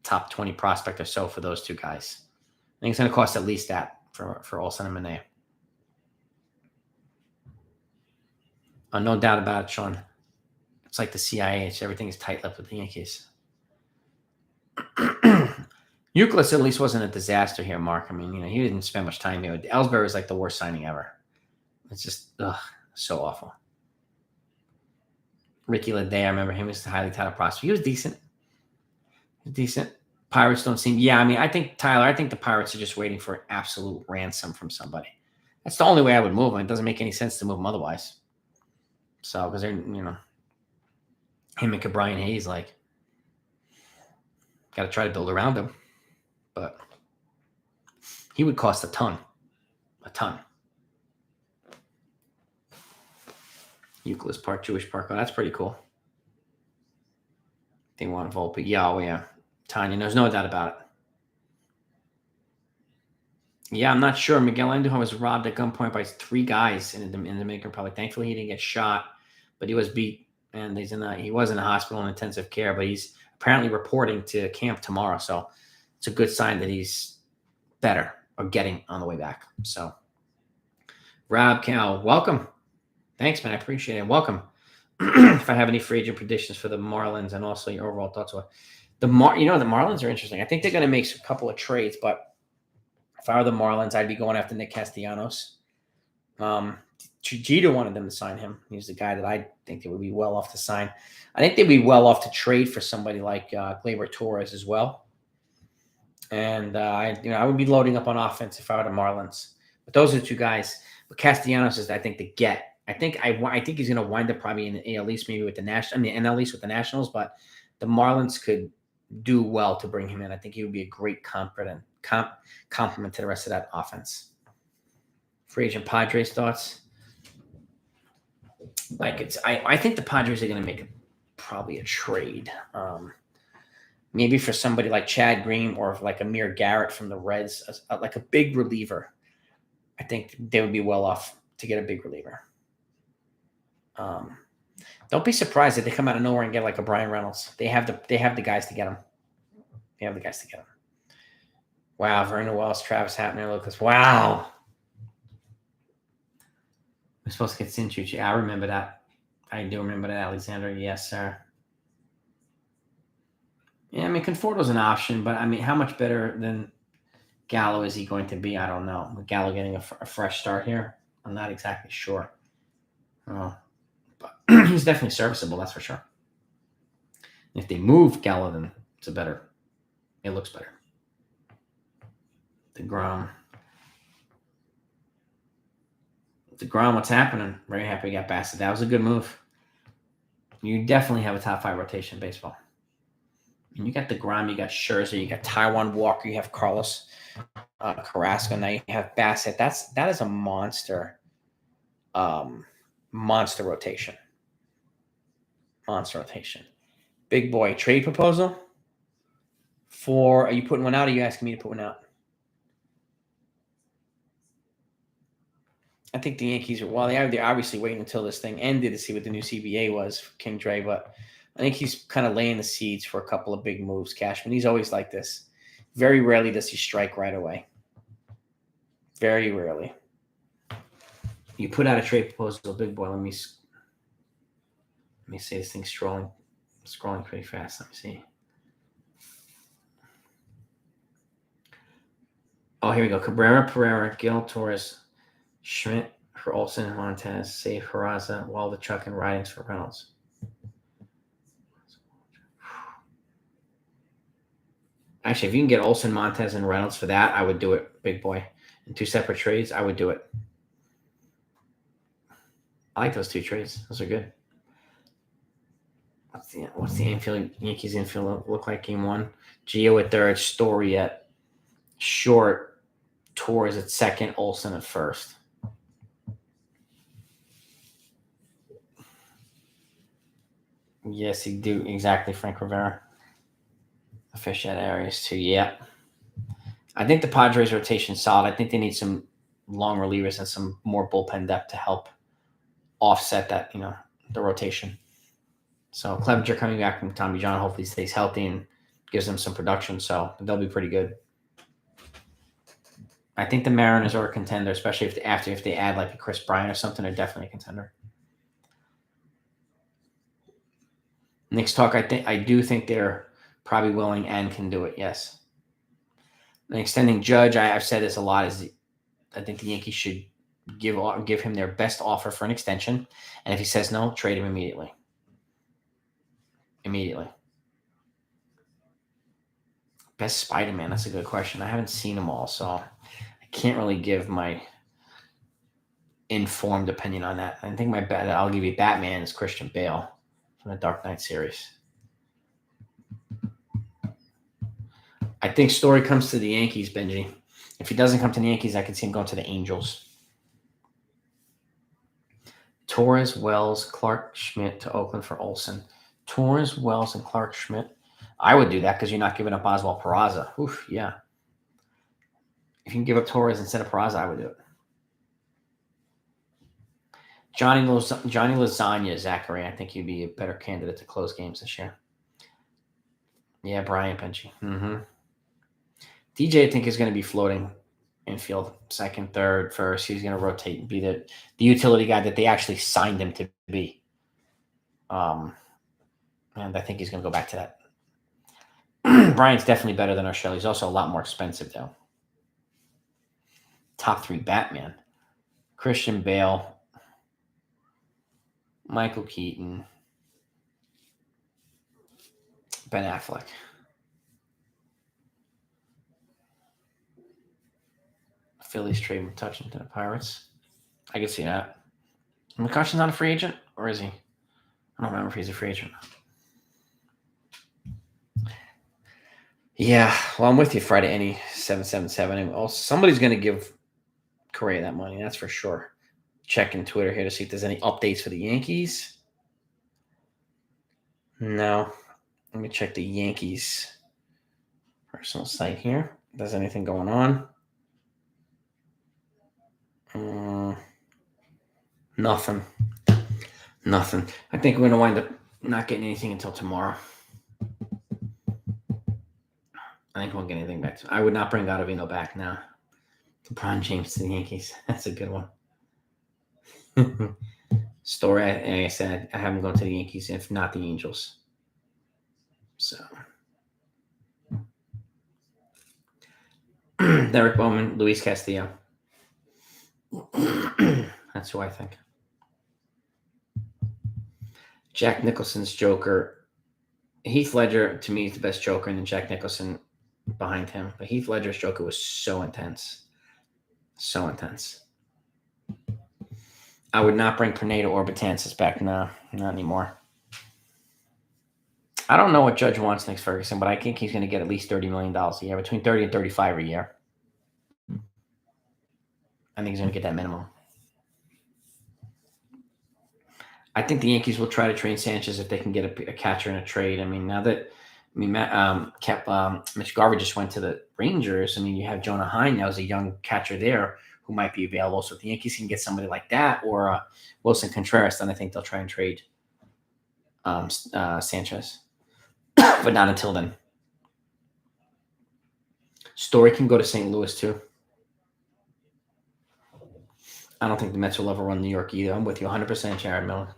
top 20 prospect or so for those 2 guys. I think it's going to cost at least that for Olson and Manaea. No doubt about it, Sean. It's like the CIA. Everything is tight-lipped with the Yankees. Youkilis at least wasn't a disaster here, Mark. I mean, he didn't spend much time here. Ellsbury was like the worst signing ever. It's just, so awful. Ricky Leday, I remember him as a highly touted prospect. He was decent. Pirates don't seem. Yeah, I mean, I think the Pirates are just waiting for an absolute ransom from somebody. That's the only way I would move him. It doesn't make any sense to move him otherwise. So, because they're, him and Brian Hayes, got to try to build around him. But he would cost a ton. Euclid Park, Jewish Park. Oh, that's pretty cool. They want Volpe. Yeah, Tanya, there's no doubt about it. Yeah, I'm not sure. Miguel Andujar was robbed at gunpoint by 3 guys in the Dominican Republic. Thankfully, he didn't get shot, but he was beat, and he was in the hospital in intensive care, but he's apparently reporting to camp tomorrow. So it's a good sign that he's better or getting on the way back. So, Rob Cal, welcome. Thanks, man. I appreciate it. Welcome. If I have any free agent predictions for the Marlins and also your overall thoughts. The Marlins are interesting. I think they're going to make a couple of trades, but if I were the Marlins, I'd be going after Nick Castellanos. Jeter wanted them to sign him. He's the guy that I think they would be well off to sign. I think they'd be well off to trade for somebody like Gleyber Torres as well. And I would be loading up on offense if I were the Marlins. But those are the two guys. But Castellanos is, I think, the get. I think he's going to wind up probably in the AL East, maybe with the NL East with the Nationals. But the Marlins could do well to bring him in. I think he would be a great complement to the rest of that offense. Free agent Padres thoughts? I think the Padres are going to make probably a trade. Maybe for somebody like Chad Green or like Amir Garrett from the Reds, like a big reliever. I think they would be well off to get a big reliever. Don't be surprised if they come out of nowhere and get like a Brian Reynolds. They have the guys to get him. They have the guys to get him. Wow, Vernon Wells, Travis Hapner, Lucas. Wow. We're supposed to get Sinchucci. I remember that. I do remember that, Alexander. Yes, sir. Yeah, I mean, Conforto's an option, but I mean, how much better than Gallo is he going to be? I don't know. With Gallo getting a fresh start here, I'm not exactly sure. But he's definitely serviceable, that's for sure. If they move Gallo, then it looks better. DeGrom, what's happening? Very happy we got Bassett. That was a good move. You definitely have a top 5 rotation in baseball. And you got DeGrom, you got Scherzer, you got Taijuan Walker, you have Carlos Carrasco. Now you have Bassett. That is a monster rotation. Monster rotation. Big boy, trade proposal are you putting one out or are you asking me to put one out? I think the Yankees they're obviously waiting until this thing ended to see what the new CBA was for King Dre, but I think he's kind of laying the seeds for a couple of big moves, Cashman. He's always like this. Very rarely does he strike right away. Very rarely. You put out a trade proposal, big boy. Let me see this thing scrolling pretty fast. Let me see. Oh, here we go. Cabrera, Pereira, Gil, Torres, Schmidt for Olson and Montez, save Peraza, Waldichuk, and Ridings for Reynolds. Actually, if you can get Olson, Montez, and Reynolds for that, I would do it, big boy. In 2 separate trades, I would do it. I like those 2 trades. Those are good. What's the Yankees infield look like game 1? Gio at third, Story at short, Torres at second, Olson at first. Yes, he do. Exactly, Frank Rivera. The fish at Arias too. Yeah. I think the Padres rotation is solid. I think they need some long relievers and some more bullpen depth to help offset that, the rotation. So Clevenger coming back from Tommy John hopefully stays healthy and gives them some production. So they'll be pretty good. I think the Mariners are a contender, especially if they add like a Chris Bryant or something. They're definitely a contender. Next talk, I do think they're probably willing and can do it. Yes. And extending Judge, I've said this a lot. I think the Yankees should give him their best offer for an extension, and if he says no, trade him immediately. Best Spider-Man. That's a good question. I haven't seen them all, so I can't really give my informed opinion on that. I think I'll give you Batman is Christian Bale from the Dark Knight series. I think Story comes to the Yankees, Benji. If he doesn't come to the Yankees, I can see him going to the Angels. Torres, Wells, Clark, Schmidt to Oakland for Olson. Torres, Wells, and Clark Schmidt. I would do that because you're not giving up Oswald Peraza. Oof, yeah. If you can give up Torres instead of Peraza, I would do it. Johnny Lasagna, Zachary. I think he'd be a better candidate to close games this year. Yeah, Brian Benji. DJ, I think, is going to be floating infield, second, third, first. He's going to rotate and be the utility guy that they actually signed him to be. And I think he's going to go back to that. Bryant's definitely better than Archela. He's also a lot more expensive, though. Top 3 Batman. Christian Bale. Michael Keaton. Ben Affleck. Phillies trade McCutcheon to the Pirates. I can see that. McCutcheon's not a free agent, or is he? I don't remember if he's a free agent. Yeah, well, I'm with you, Friday. Any 777. And also, somebody's going to give Correa that money. That's for sure. Checking Twitter here to see if there's any updates for the Yankees. No. Let me check the Yankees personal site here. If there's anything going on. Nothing. I think we're going to wind up not getting anything until tomorrow. I think we won't get anything back. I would not bring Ottavino back now. LeBron James to the Yankees. That's a good one. Story, like I said, I have him going to the Yankees, if not the Angels. So. Derek Bowman, Luis Castillo. That's who I think. Jack Nicholson's Joker. Heath Ledger, to me, is the best Joker, and then Jack Nicholson behind him. But Heath Ledger's Joker was so intense. So intense. I would not bring Pineda or Betances back. No, not anymore. I don't know what Judge wants next Ferguson, but I think he's going to get at least $30 million a year, between 30 and 35 a year. I think he's going to get that minimum. I think the Yankees will try to trade Sanchez if they can get a catcher in a trade. I mean, now that Mitch Garver just went to the Rangers. I mean, you have Jonah Heim now as a young catcher there who might be available. So if the Yankees can get somebody like that or Wilson Contreras, then I think they'll try and trade Sanchez. But not until then. Story can go to St. Louis too. I don't think the Mets will ever run New York either. I'm with you 100%, Jared Miller.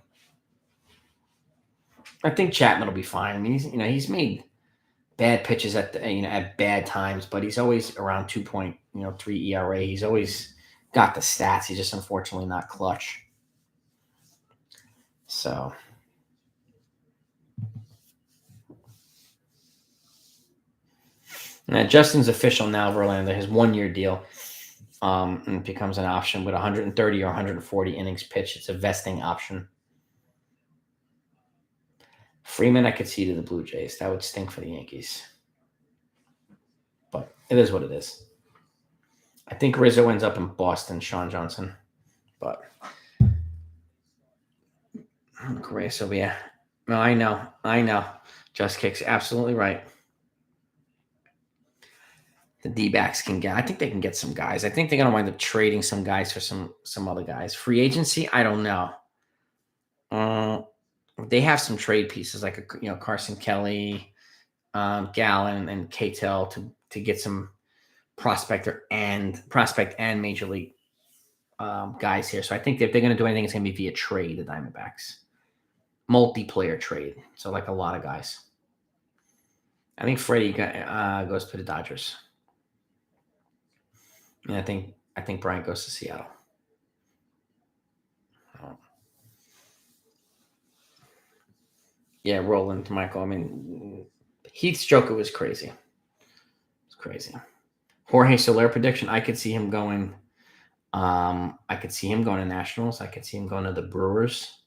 I think Chapman will be fine. I mean, he's made bad pitches at bad times, but he's always around 2.3 ERA. He's always got the stats. He's just unfortunately not clutch. So. Now, Justin's official now, Verlander. His 1-year deal and it becomes an option with 130 or 140 innings pitched. It's a vesting option. Freeman, I could see to the Blue Jays. That would stink for the Yankees. But it is what it is. I think Rizzo ends up in Boston, Sean Johnson. But Correa, so yeah. No, I know. Just Kicks absolutely right. The D-backs can get. I think they can get some guys. I think they're going to wind up trading some guys for some other guys. Free agency, I don't know. They have some trade pieces like Carson Kelly, Gallen, and Catel to get some prospect and major league guys here. So I think if they're going to do anything, it's going to be via trade. The Diamondbacks, multiplayer trade. So like a lot of guys. I think Freddie goes to the Dodgers. And I think Bryant goes to Seattle. Yeah, Roland to Michael. I mean, Heath's Joker was crazy. It's crazy. Jorge Soler prediction. I could see him going. I could see him going to Nationals. I could see him going to the Brewers.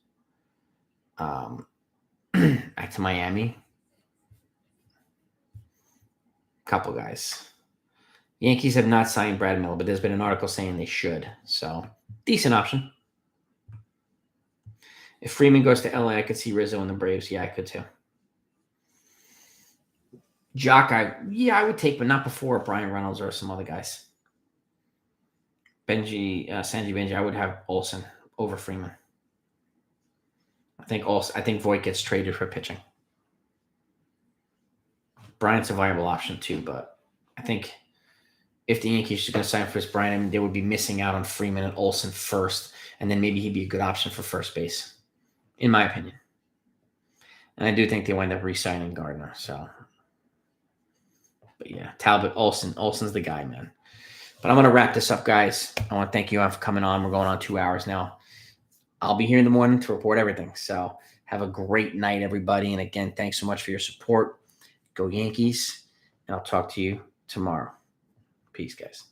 Back to Miami. Couple guys. Yankees have not signed Brad Miller, but there's been an article saying they should. So, decent option. If Freeman goes to LA, I could see Rizzo and the Braves. Yeah, I could too. Jock, I would take, but not before Brian Reynolds or some other guys. Sanji Benji, I would have Olson over Freeman. I think Voit gets traded for pitching. Bryant's a viable option too, but I think if the Yankees are going to sign for Bryant, I mean, they would be missing out on Freeman and Olson first, and then maybe he'd be a good option for first base, in my opinion. And I do think they wind up re-signing Gardner. So But yeah, Talbot, Olson's the guy, man. But I'm going to wrap this up, guys. I want to thank you all for coming on. We're going on 2 hours now. I'll be here in the morning to report everything. So have a great night, everybody. And again, thanks so much for your support. Go Yankees. And I'll talk to you tomorrow. Peace, guys.